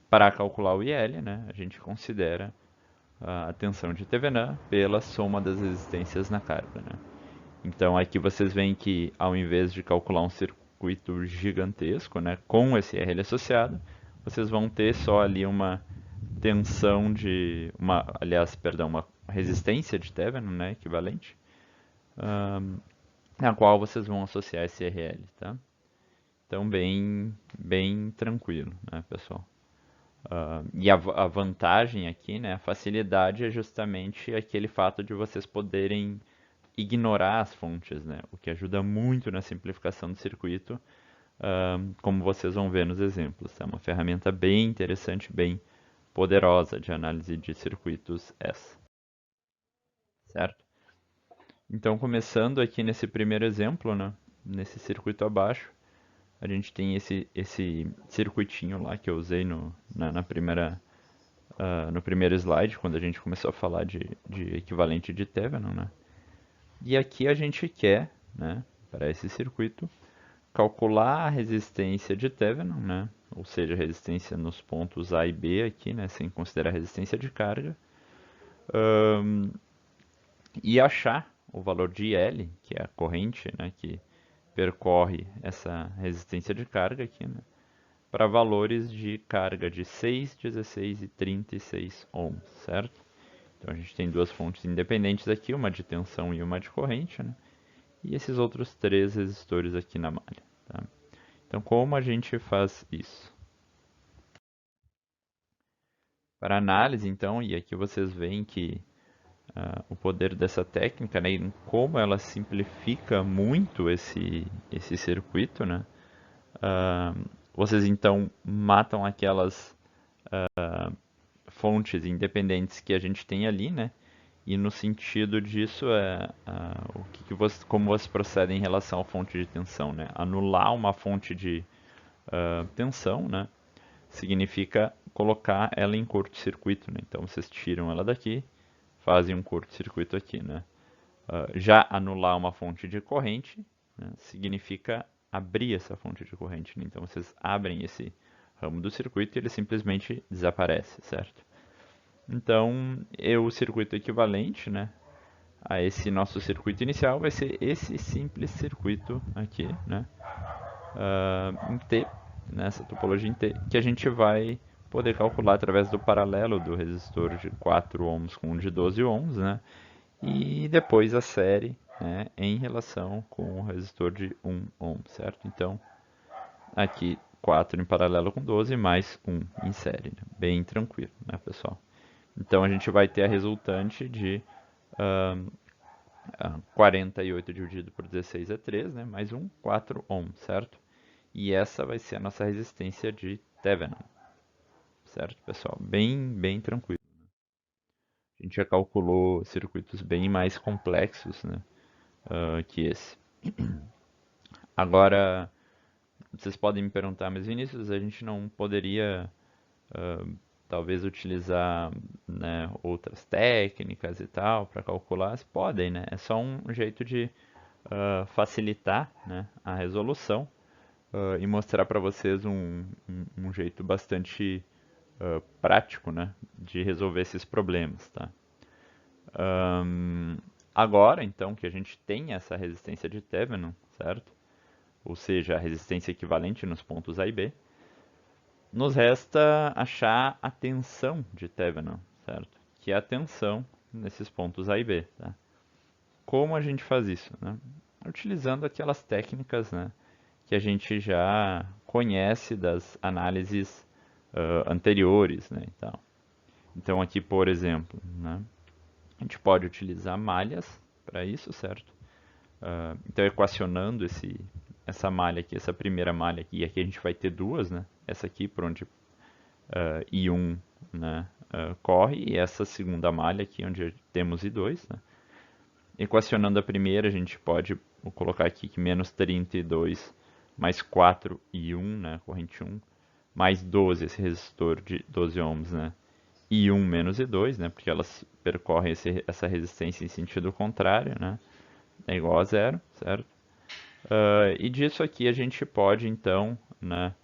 Para calcular o IL, né, a gente considera a tensão de Thevenin pela soma das resistências na carga, né? Então aqui vocês veem que ao invés de calcular um circuito gigantesco, né, com esse RL associado, vocês vão ter só ali uma tensão aliás, perdão, uma resistência de Thevenin, né, equivalente, na qual vocês vão associar esse RL, tá? Então bem tranquilo, né, pessoal? E a vantagem aqui, né, a facilidade é justamente aquele fato de vocês poderem ignorar as fontes, né, o que ajuda muito na simplificação do circuito, como vocês vão ver nos exemplos. É uma ferramenta bem interessante, bem poderosa de análise de circuitos essa, certo? Então, começando aqui nesse primeiro exemplo, né, nesse circuito abaixo, a gente tem esse circuitinho lá que eu usei no primeiro slide, quando a gente começou a falar de equivalente de Thevenin, né? E aqui a gente quer, né, para esse circuito, calcular a resistência de Thevenin, né? Ou seja, a resistência nos pontos A e B aqui, né, sem considerar a resistência de carga, e achar o valor de L, que é a corrente, né, que percorre essa resistência de carga aqui, né, para valores de carga de 6, 16 e 36 ohms, certo? Então a gente tem duas fontes independentes aqui, uma de tensão e uma de corrente, né? E esses outros três resistores aqui na malha, tá? Então como a gente faz isso? Para análise, então, e aqui vocês veem que o poder dessa técnica, né, e como ela simplifica muito esse circuito, né? Vocês então matam aquelas fontes independentes que a gente tem ali, né? E no sentido disso como você procede em relação à fonte de tensão, né? Anular uma fonte tensão, né, significa colocar ela em curto-circuito, né? Então vocês tiram ela daqui, fazem um curto-circuito aqui, né? Já anular uma fonte de corrente, né, significa abrir essa fonte de corrente, né? Então vocês abrem esse ramo do circuito e ele simplesmente desaparece, certo? Então, o circuito equivalente, né, a esse nosso circuito inicial vai ser esse simples circuito aqui, né, em T, nessa topologia em T, que a gente vai poder calcular através do paralelo do resistor de 4 ohms com um de 12 ohms, né, e depois a série, né, em relação com o resistor de 1 ohm, certo? Então, aqui 4 em paralelo com 12 mais 1 em série, né? Bem tranquilo, né, pessoal? Então a gente vai ter a resultante de 48 dividido por 16 é 3, né? Mais 1, 4 ohm, certo? E essa vai ser a nossa resistência de Thevenin, certo, pessoal? Bem tranquilo. A gente já calculou circuitos bem mais complexos, né, que esse. Agora, vocês podem me perguntar, mas Vinícius, a gente não poderia talvez utilizar, né, outras técnicas e tal para calcular? Vocês podem, né? É só um jeito de facilitar, né, a resolução e mostrar para vocês um jeito bastante prático, né, de resolver esses problemas, tá? Agora, então, que a gente tem essa resistência de Thevenin, certo? Ou seja, a resistência equivalente nos pontos A e B, nos resta achar a tensão de Thevenin, certo? Que é a tensão nesses pontos A e B, tá? Como a gente faz isso, né? Utilizando aquelas técnicas, né, que a gente já conhece das análises anteriores, né, então aqui, por exemplo, né, a gente pode utilizar malhas para isso, certo? Então, equacionando essa malha aqui, essa primeira malha aqui, e aqui a gente vai ter duas, né? Essa aqui por onde I1, né, corre, e essa segunda malha aqui onde temos I2, né? Equacionando a primeira, a gente pode colocar aqui que menos 32 mais 4 I1, né, corrente 1, mais 12, esse resistor de 12 ohms, né, I1 menos I2, né, porque elas percorrem essa resistência em sentido contrário, né, é igual a zero, certo? E disso aqui a gente pode, então, né,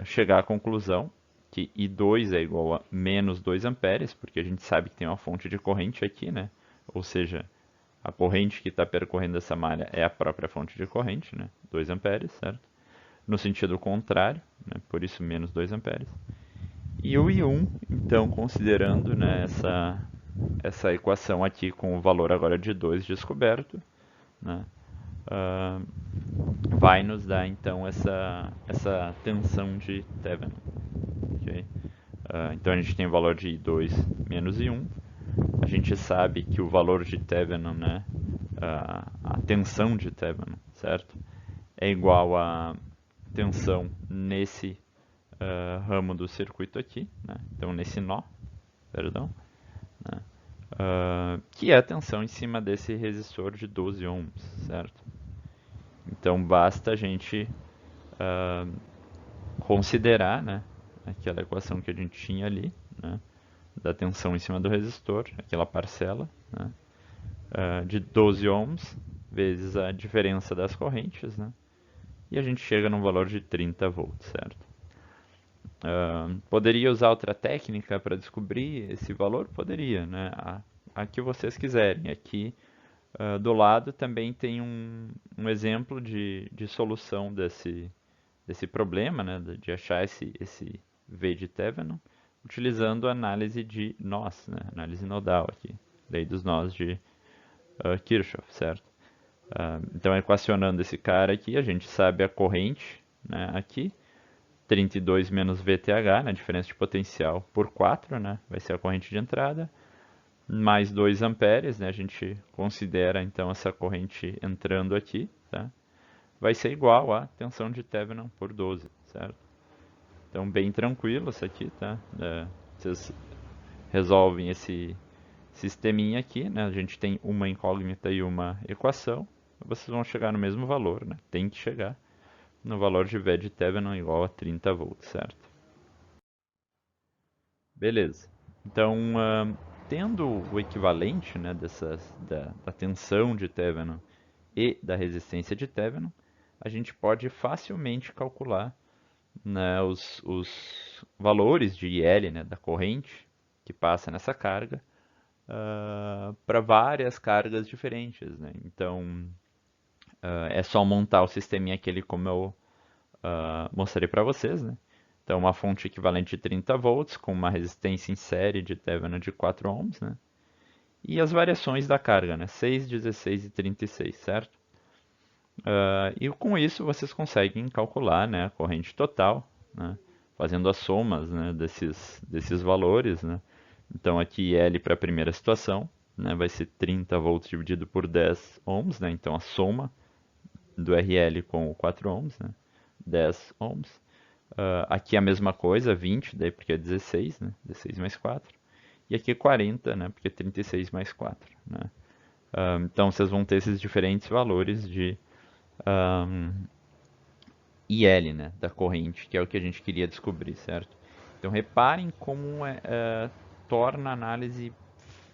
chegar à conclusão que I2 é igual a menos 2 amperes, porque a gente sabe que tem uma fonte de corrente aqui, né? Ou seja, a corrente que está percorrendo essa malha é a própria fonte de corrente, né? 2 amperes, certo? No sentido contrário, né? Por isso menos 2 amperes. E o I1, então, considerando, né, essa equação aqui com o valor agora de 2 descoberto, né, uh, vai nos dar então essa tensão de Thevenin. Okay? Então a gente tem o valor de I2 menos I1. A gente sabe que o valor de Thevenin, né, a tensão de Thevenin, certo? É igual a tensão nesse ramo do circuito aqui, né? Então nesse nó, perdão, né? Que é a tensão em cima desse resistor de 12 ohms, certo? Então basta a gente considerar, né, aquela equação que a gente tinha ali, né, da tensão em cima do resistor, aquela parcela, né, de 12 ohms vezes a diferença das correntes, né, e a gente chega num valor de 30 volts, certo? Poderia usar outra técnica para descobrir esse valor? Poderia, né? A que vocês quiserem. Aqui do lado também tem um exemplo de solução desse problema, né? De achar esse V de Thevenin, utilizando a análise de nós, né? Análise nodal aqui, lei dos nós de Kirchhoff, certo? Então, equacionando esse cara aqui, a gente sabe a corrente, né, aqui, 32 menos VTH, né, diferença de potencial por 4, né, vai ser a corrente de entrada, mais 2 amperes, né, a gente considera então essa corrente entrando aqui, tá, vai ser igual a tensão de Thevenin por 12, certo? Então, bem tranquilo isso aqui, tá? Vocês resolvem esse sisteminha aqui, né? A gente tem uma incógnita e uma equação, vocês vão chegar no mesmo valor, né? Tem que chegar, no valor de V de Thevenin igual a 30 volts, certo? Beleza. Então, tendo o equivalente, né, da tensão de Thevenin e da resistência de Thevenin, a gente pode facilmente calcular, né, os valores de IL, né, da corrente que passa nessa carga, para várias cargas diferentes, né? Então, é só montar o sisteminha aquele como eu mostrei para vocês, né? Então, uma fonte equivalente de 30 volts com uma resistência em série de Thevenin de 4 ohms, né? E as variações da carga, né? 6, 16 e 36, certo? E com isso vocês conseguem calcular, né, a corrente total, né, fazendo as somas, né, desses valores, né. Então aqui L para a primeira situação, né, vai ser 30 volts dividido por 10 ohms, né, então a soma do RL com o 4 ohms, né, 10 ohms. Aqui a mesma coisa, 20, daí porque é 16, né, 16 mais 4. E aqui 40, né, porque é 36 mais 4, né. Então vocês vão ter esses diferentes valores de IL, né, da corrente, que é o que a gente queria descobrir, certo? Então reparem como torna a análise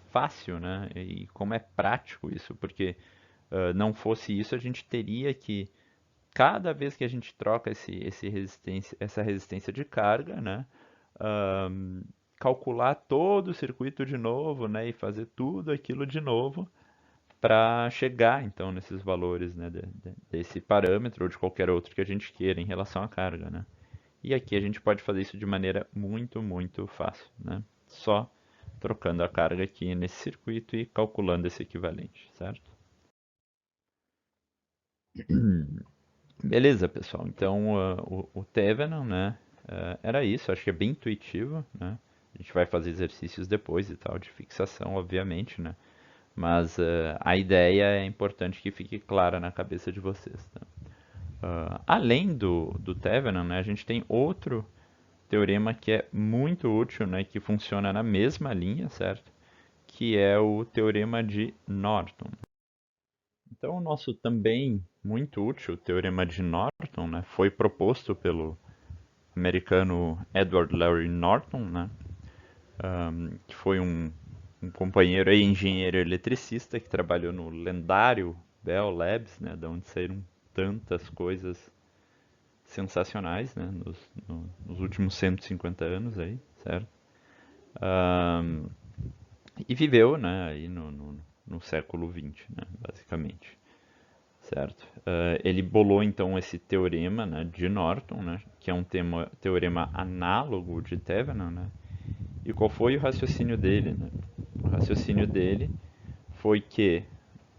fácil, né, e como é prático isso, porque não fosse isso a gente teria que cada vez que a gente troca essa resistência de carga, né, ahn, calcular todo o circuito de novo, né, e fazer tudo aquilo de novo para chegar então nesses valores, né, desse parâmetro ou de qualquer outro que a gente queira em relação à carga, né? E aqui a gente pode fazer isso de maneira muito, muito fácil, né? Só trocando a carga aqui nesse circuito e calculando esse equivalente, certo? Beleza, pessoal. Então, o Thevenin, né, era isso. Acho que é bem intuitivo, né? A gente vai fazer exercícios depois e tal, de fixação, obviamente, né? Mas a ideia é importante que fique clara na cabeça de vocês. Tá? Além do Thevenin, né, a gente tem outro teorema que é muito útil, né, que funciona na mesma linha, certo? Que é o teorema de Norton. Então, o nosso também muito útil teorema de Norton, né, foi proposto pelo americano Edward Larry Norton, né, que foi um companheiro e engenheiro eletricista que trabalhou no lendário Bell Labs, né, da onde saíram tantas coisas sensacionais, né, nos últimos 150 anos aí, certo? Um, e viveu, né, aí no século XX, né, basicamente, certo? Ele bolou então esse teorema, né, de Norton, né, que é um teorema análogo de Thevenin, né? E qual foi o raciocínio dele, né? O raciocínio dele foi que,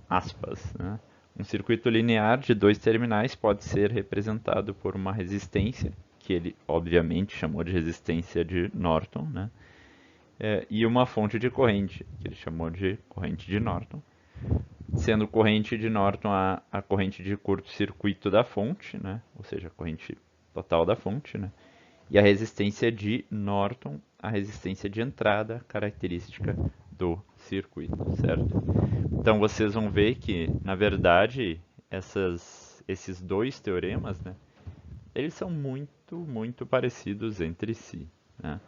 aspas, né, um circuito linear de dois terminais pode ser representado por uma resistência, que ele obviamente chamou de resistência de Norton, né? E uma fonte de corrente, que ele chamou de corrente de Norton, sendo corrente de Norton a corrente de curto-circuito da fonte, né? Ou seja, a corrente total da fonte, né? E a resistência de Norton, a resistência de entrada característica do circuito, certo? Então vocês vão ver que, na verdade, esses dois teoremas, né, eles são muito, muito parecidos entre si, né?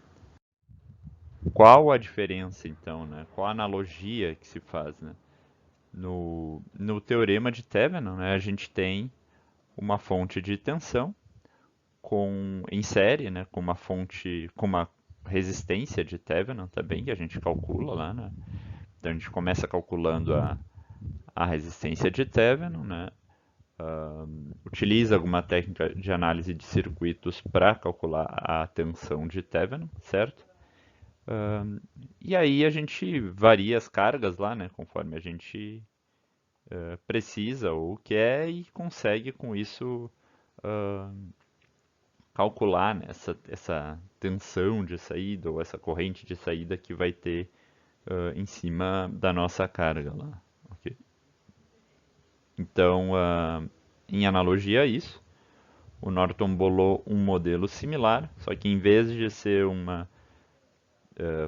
Qual a diferença, então, né? Qual a analogia que se faz, né? No teorema de Thevenin, né, a gente tem uma fonte de tensão em série, né, com uma fonte, com uma resistência de Thevenin também, que a gente calcula lá, né? Então a gente começa calculando a resistência de Thevenin, né? Utiliza alguma técnica de análise de circuitos para calcular a tensão de Thevenin, certo? E aí a gente varia as cargas lá, né, conforme a gente precisa ou quer e consegue com isso calcular, né, essa tensão de saída ou essa corrente de saída que vai ter em cima da nossa carga lá. Ok? Então, em analogia a isso, o Norton bolou um modelo similar, só que em vez de ser uma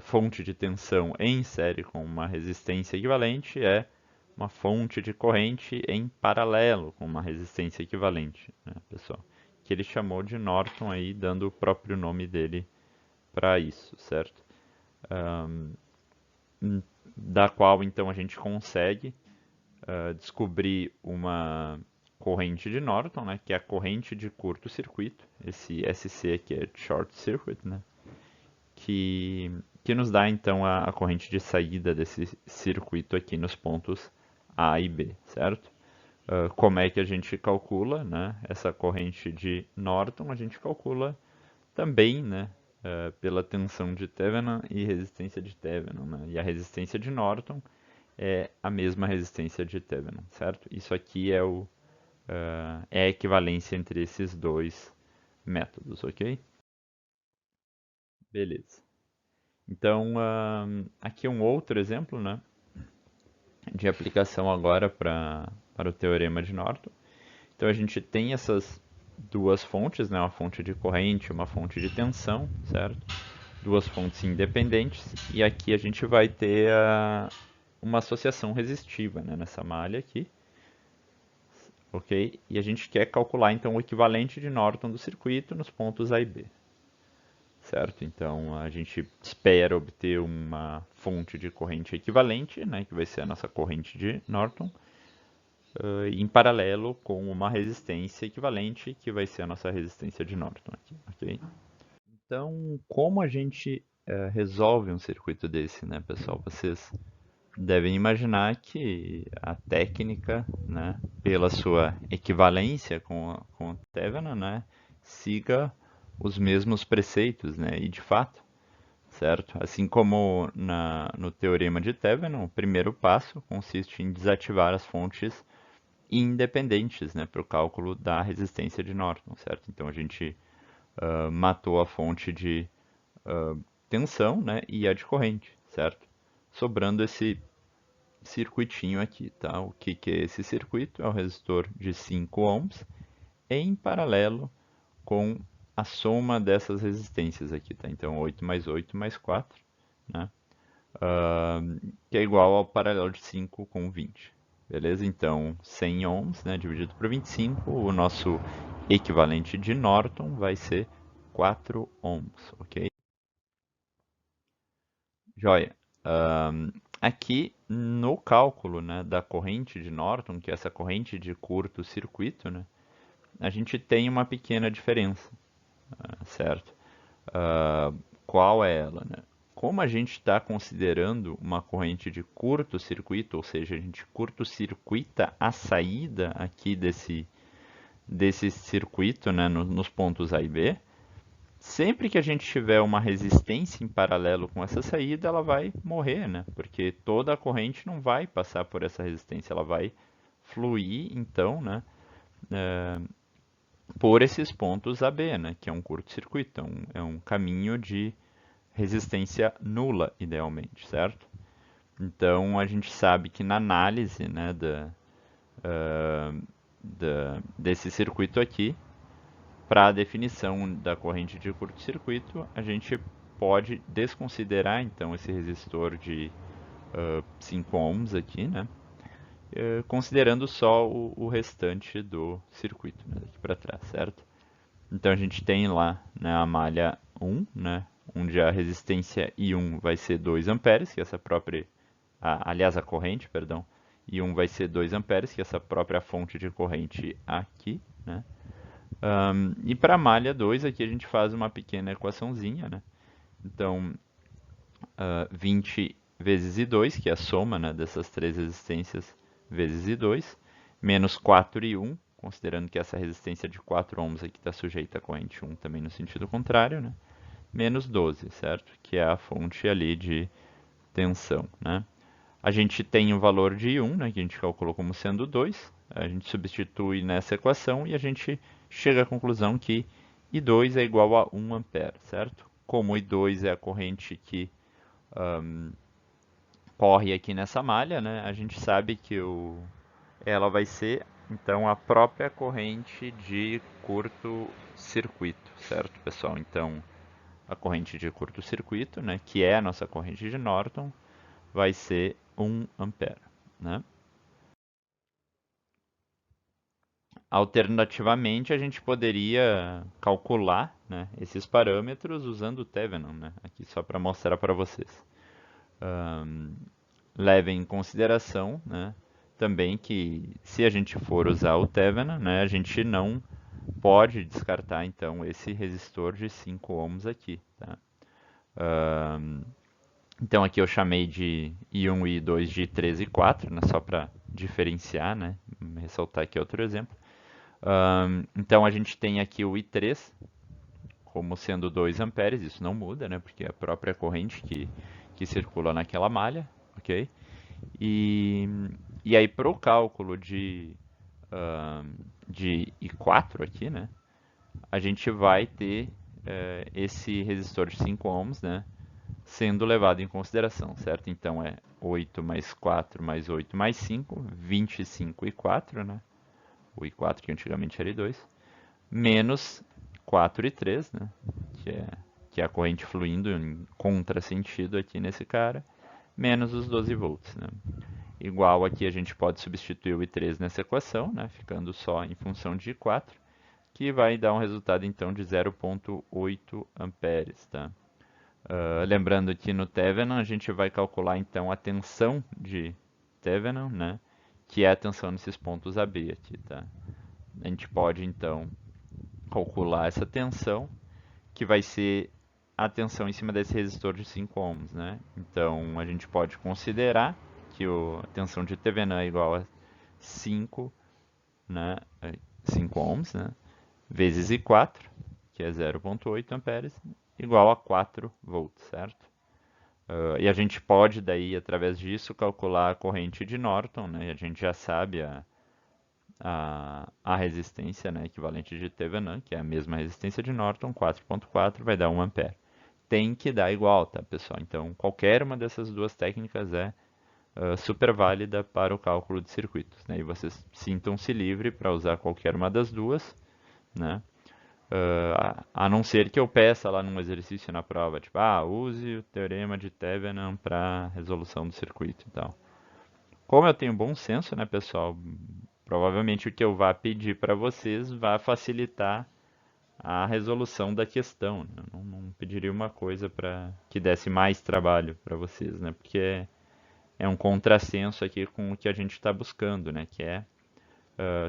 fonte de tensão em série com uma resistência equivalente, é uma fonte de corrente em paralelo com uma resistência equivalente, né, pessoal? que ele chamou de Norton aí, dando o próprio nome dele para isso, certo? Da qual então a gente consegue descobrir uma corrente de Norton, né, que é a corrente de curto-circuito, esse SC aqui é Short Circuit, né, que nos dá então a corrente de saída desse circuito aqui nos pontos A e B, certo? Como é que a gente calcula, né, essa corrente de Norton? A gente calcula também, né, pela tensão de Thevenin e resistência de Thevenin, né? E a resistência de Norton é a mesma resistência de Thevenin, certo? Isso aqui é a equivalência entre esses dois métodos, ok? Beleza. Então, aqui um outro exemplo, né, de aplicação agora para o teorema de Norton. Então, a gente tem essas duas fontes, né, uma fonte de corrente e uma fonte de tensão, certo? Duas fontes independentes, e aqui a gente vai ter uma associação resistiva, né, nessa malha aqui, ok? E a gente quer calcular então o equivalente de Norton do circuito nos pontos A e B, certo? Então a gente espera obter uma fonte de corrente equivalente, né, que vai ser a nossa corrente de Norton, em paralelo com uma resistência equivalente, que vai ser a nossa resistência de Norton aqui, ok? Então, como a gente resolve um circuito desse, né, pessoal? Vocês devem imaginar que a técnica, né, pela sua equivalência com o Thevenin, né, siga os mesmos preceitos, né, e de fato, certo? Assim como no teorema de Thevenin, o primeiro passo consiste em desativar as fontes independentes, né, para o cálculo da resistência de Norton, certo? Então a gente matou a fonte de tensão, né, e a de corrente, certo? Sobrando esse circuitinho aqui, tá? O que que é esse circuito? É um resistor de 5 ohms em paralelo com a soma dessas resistências aqui, tá? Então 8 mais 8 mais 4, né? Que é igual ao paralelo de 5 com 20. Beleza? Então 100 ohms, né, dividido por 25, o nosso equivalente de Norton vai ser 4 ohms, ok? Joia. Aqui no cálculo, né, da corrente de Norton, que é essa corrente de curto-circuito, né, a gente tem uma pequena diferença, certo? Ah, qual é ela, né? Como a gente está considerando uma corrente de curto-circuito, ou seja, a gente curto-circuita a saída aqui desse circuito, né, nos pontos A e B, sempre que a gente tiver uma resistência em paralelo com essa saída, ela vai morrer, né? Porque toda a corrente não vai passar por essa resistência, ela vai fluir, então, né, por esses pontos AB, né, que é um curto-circuito, é um caminho de resistência nula, idealmente, certo? Então, a gente sabe que na análise, né, desse circuito aqui, para a definição da corrente de curto-circuito, a gente pode desconsiderar então esse resistor de 5 ohms aqui, né? Considerando só o restante do circuito, né, daqui para trás, certo? Então a gente tem lá, né, a malha 1, né, onde a resistência I1 vai ser 2 amperes, que é essa própria, aliás, a corrente, perdão, I1 vai ser 2 amperes, que é essa própria fonte de corrente aqui, né? E para a malha 2 aqui a gente faz uma pequena equaçãozinha, né? Então, 20 vezes I2, que é a soma, né, dessas três resistências, vezes I2, menos 4 I1, considerando que essa resistência de 4 ohms aqui está sujeita à corrente 1 também no sentido contrário, né? Menos 12, certo? Que é a fonte ali de tensão, né? A gente tem o valor de I1, né, que a gente calculou como sendo 2, a gente substitui nessa equação e a gente chega à conclusão que I2 é igual a 1 ampere, certo? Como I2 é a corrente que corre aqui nessa malha, né, a gente sabe que ela vai ser, então, a própria corrente de curto-circuito, certo, pessoal? Então, a corrente de curto-circuito, né, que é a nossa corrente de Norton, vai ser 1 ampere, né? Alternativamente, a gente poderia calcular, né, esses parâmetros usando o Thevenin, né, aqui só para mostrar para vocês. Levem em consideração, né, também que se a gente for usar o Thevenin, né, a gente não pode descartar então esse resistor de 5 ohms aqui, tá? Então aqui eu chamei de I1 e I2 de 3 e 4, né, só para diferenciar, né, ressaltar aqui outro exemplo. Então a gente tem aqui o I3 como sendo 2 amperes, isso não muda, né, porque é a própria corrente que circula naquela malha, ok? E, e aí para o cálculo de I4 aqui, né, a gente vai ter esse resistor de 5 ohms, né, sendo levado em consideração, certo? Então é 8 mais 4 mais 8 mais 5, 25 e 4, né? O I4 que antigamente era I2, menos 4 e 3, né? Que é a corrente fluindo em contrasentido aqui nesse cara, menos os 12 volts, né? Igual aqui a gente pode substituir o I3 nessa equação, né? Ficando só em função de I4, que vai dar um resultado então de 0,8 amperes, tá? Lembrando que no Thevenin a gente vai calcular então a tensão de Thevenin, né? Que é a tensão nesses pontos AB aqui, tá? A gente pode então calcular essa tensão, que vai ser a tensão em cima desse resistor de 5 ohms, né? Então a gente pode considerar que a tensão de Thevenin é igual a 5, né? 5 ohms, né? Vezes I4, que é 0,8 amperes, igual a 4 volts, certo? E a gente pode daí, através disso, calcular a corrente de Norton, né? E a gente já sabe a resistência, né, equivalente de Thevenin, que é a mesma resistência de Norton, 4,4 vai dar 1 ampere. Tem que dar igual, tá, pessoal? Então, qualquer uma dessas duas técnicas é super válida para o cálculo de circuitos, né? E vocês sintam-se livre para usar qualquer uma das duas, né? A não ser que eu peça lá num exercício na prova, tipo, use o teorema de Thevenin para resolução do circuito e tal. Como eu tenho bom senso, né, pessoal, provavelmente o que eu vá pedir para vocês vai facilitar a resolução da questão, né? Eu não pediria uma coisa para que desse mais trabalho para vocês, né? Porque é um contrassenso aqui com o que a gente está buscando, né? Que é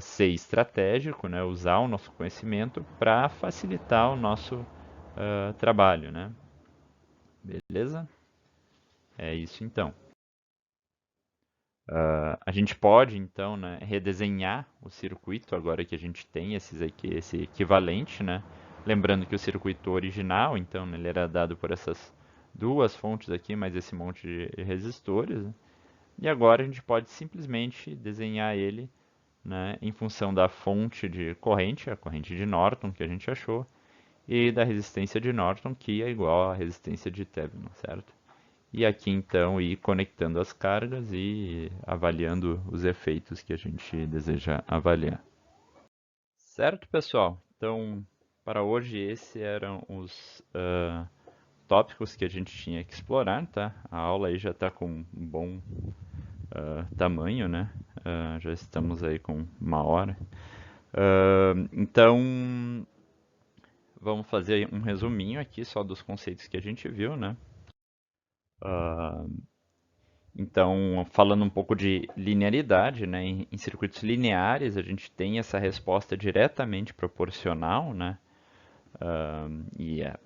ser estratégico, né? Usar o nosso conhecimento para facilitar o nosso trabalho, né? Beleza? É isso então. A gente pode então, né, redesenhar o circuito agora que a gente tem esse equivalente, né? Lembrando que o circuito original, então, né, ele era dado por essas duas fontes aqui, mais esse monte de resistores, né? E agora a gente pode simplesmente desenhar ele, né, em função da fonte de corrente, a corrente de Norton que a gente achou, e da resistência de Norton, que é igual à resistência de Thevenin, certo? E aqui então ir conectando as cargas e avaliando os efeitos que a gente deseja avaliar. Certo, pessoal? Então, para hoje esses eram os tópicos que a gente tinha que explorar, tá? A aula aí já está com um bom tamanho, né? Já estamos aí com 1 hora. Então, vamos fazer um resuminho aqui só dos conceitos que a gente viu, né? Então, falando um pouco de linearidade, né? Em circuitos lineares, a gente tem essa resposta diretamente proporcional, né?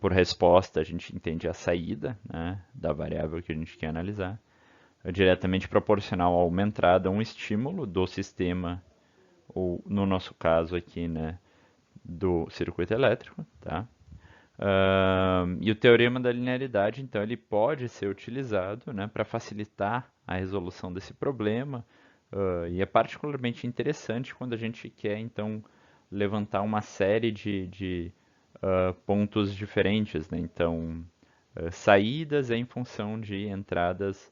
Por resposta, a gente entende a saída, né, da variável que a gente quer analisar. É diretamente proporcional a uma entrada, um estímulo do sistema, ou no nosso caso aqui, né, do circuito elétrico, tá? E o teorema da linearidade, então, ele pode ser utilizado, né, para facilitar a resolução desse problema, e é particularmente interessante quando a gente quer, então, levantar uma série de pontos diferentes, né? Então, saídas é em função de entradas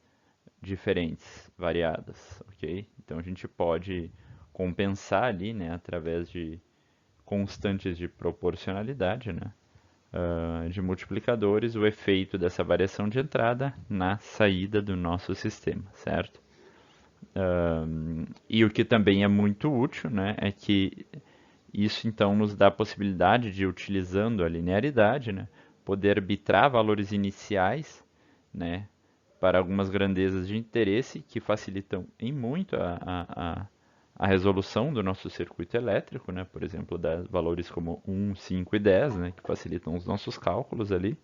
diferentes, variadas, ok? Então, a gente pode compensar ali, né, através de constantes de proporcionalidade, né? De multiplicadores, o efeito dessa variação de entrada na saída do nosso sistema, certo? E o que também é muito útil, né, é que Isso então nos dá a possibilidade de, utilizando a linearidade, né, poder arbitrar valores iniciais, né, para algumas grandezas de interesse que facilitam em muito a resolução do nosso circuito elétrico, né, por exemplo, valores como 1, 5 e 10, né, que facilitam os nossos cálculos ali,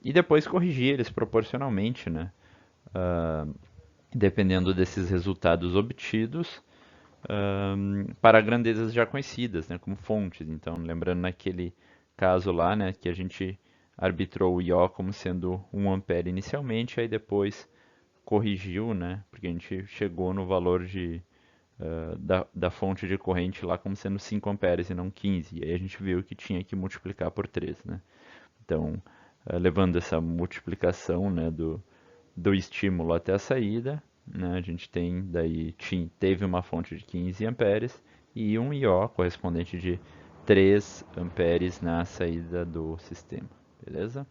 e depois corrigir eles proporcionalmente, né, dependendo desses resultados obtidos, para grandezas já conhecidas, né, como fontes. Então, lembrando naquele caso lá, né, que a gente arbitrou o IO como sendo 1 ampere inicialmente, aí depois corrigiu, né, porque a gente chegou no valor da fonte de corrente lá como sendo 5 amperes e não 15. E aí a gente viu que tinha que multiplicar por 3, né? Então, levando essa multiplicação, né, do estímulo até a saída, né, a gente teve uma fonte de 15 amperes e um IO correspondente de 3 amperes na saída do sistema, beleza?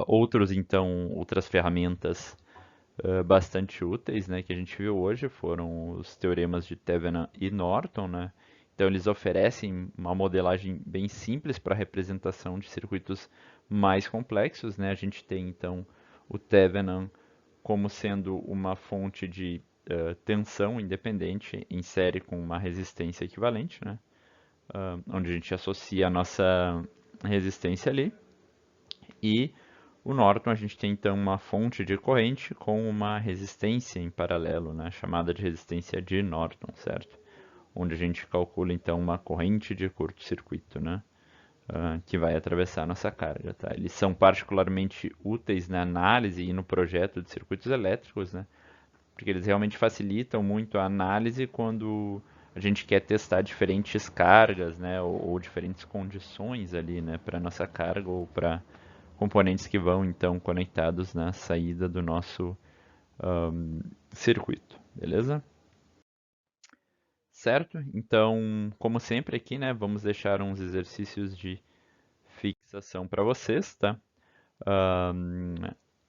Outras ferramentas bastante úteis, né, que a gente viu hoje foram os teoremas de Thevenin e Norton, né? Então eles oferecem uma modelagem bem simples para a representação de circuitos mais complexos, né? A gente tem então o Thevenin como sendo uma fonte de tensão independente em série com uma resistência equivalente, né? Onde a gente associa a nossa resistência ali. E o Norton, a gente tem então uma fonte de corrente com uma resistência em paralelo, né, chamada de resistência de Norton, certo? Onde a gente calcula então uma corrente de curto-circuito, né, que vai atravessar a nossa carga, tá? Eles são particularmente úteis na análise e no projeto de circuitos elétricos, né, porque eles realmente facilitam muito a análise quando a gente quer testar diferentes cargas, né, ou diferentes condições ali, né, para nossa carga ou para componentes que vão então conectados na saída do nosso circuito, beleza? Certo? Então, como sempre aqui, né, vamos deixar uns exercícios de fixação para vocês, tá? Ahn,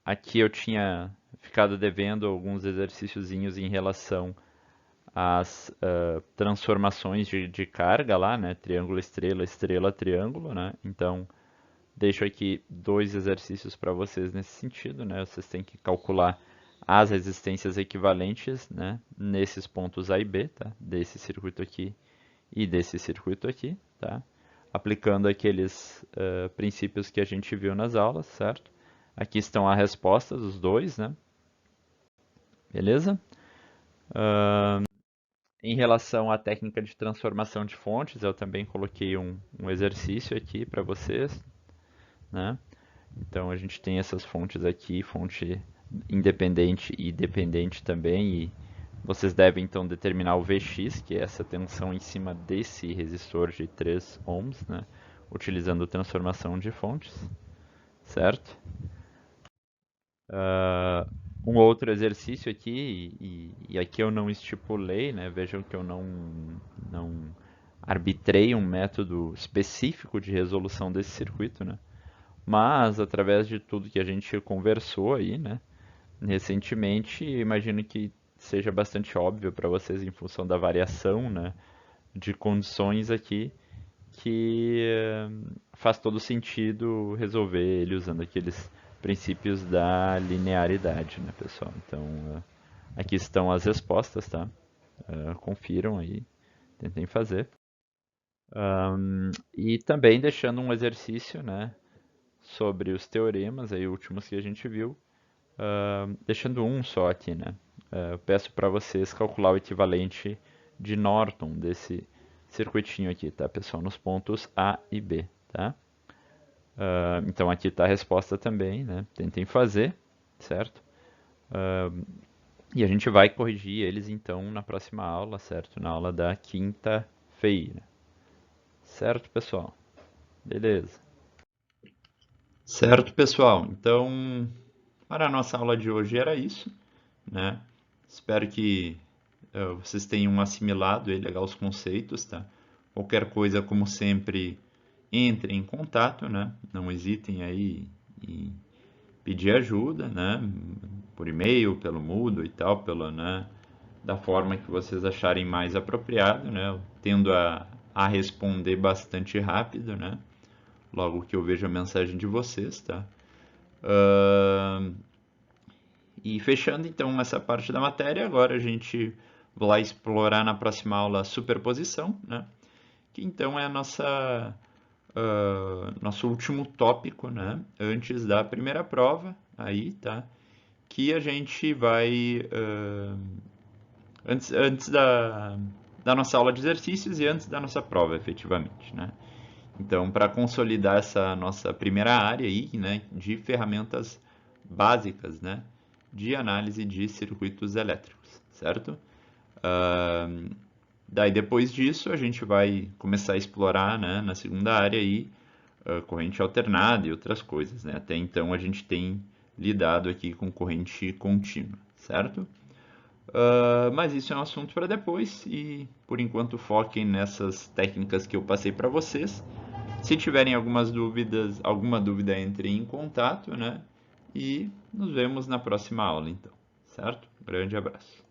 Aqui eu tinha ficado devendo alguns exercíciozinhos em relação às transformações de carga lá, né? Triângulo, estrela, estrela, triângulo, né? Então, deixo aqui dois exercícios para vocês nesse sentido, né? Vocês têm que calcular as resistências equivalentes, né? Nesses pontos A e B, tá? Desse circuito aqui e desse circuito aqui, tá? Aplicando aqueles princípios que a gente viu nas aulas, certo? Aqui estão a resposta dos dois, né? Beleza? Em relação à técnica de transformação de fontes, eu também coloquei um exercício aqui para vocês, né? Então a gente tem essas fontes aqui, fonte independente e dependente também, e vocês devem então determinar o Vx, que é essa tensão em cima desse resistor de 3 ohms, né? Utilizando transformação de fontes, certo? Uh, um outro exercício aqui, e aqui eu não estipulei, né? Vejam que eu não arbitrei um método específico de resolução desse circuito, né? Mas, através de tudo que a gente conversou aí, né, recentemente, imagino que seja bastante óbvio para vocês, em função da variação, né, de condições aqui, que faz todo sentido resolver ele usando aqueles princípios da linearidade, né, pessoal? Então, aqui estão as respostas, tá? Confiram aí, tentem fazer. E também deixando um exercício, né, sobre os teoremas, aí últimos que a gente viu, deixando um só aqui, né? Eu peço para vocês calcular o equivalente de Norton desse circuitinho aqui, tá, pessoal? Nos pontos A e B, tá? Então aqui está a resposta também, né? Tentem fazer, certo? E a gente vai corrigir eles então na próxima aula, certo? Na aula da quinta-feira. Certo, pessoal? Beleza. Certo, pessoal. Então, para a nossa aula de hoje era isso, né? Espero que vocês tenham assimilado aí legal os conceitos, tá? Qualquer coisa, como sempre, entrem em contato, né? Não hesitem aí em pedir ajuda, né? Por e-mail, pelo Moodle e tal, pelo, né? da forma que vocês acharem mais apropriado, né? Eu tendo a responder bastante rápido, né? Logo que eu vejo a mensagem de vocês, tá? Ahn, e fechando então essa parte da matéria, agora a gente vai explorar na próxima aula a superposição, né? Que então é a nosso último tópico, né? Antes da primeira prova, aí, tá? Que a gente vai antes da nossa aula de exercícios e antes da nossa prova, efetivamente, né? Então, para consolidar essa nossa primeira área aí, né, de ferramentas básicas, né, de análise de circuitos elétricos, certo? Daí depois disso a gente vai começar a explorar, né, na segunda área aí, corrente alternada e outras coisas, né? Até então a gente tem lidado aqui com corrente contínua, certo? Mas isso é um assunto para depois e por enquanto foquem nessas técnicas que eu passei para vocês. Se tiverem alguma dúvida, entrem em contato, né? E nos vemos na próxima aula, então, certo? Grande abraço.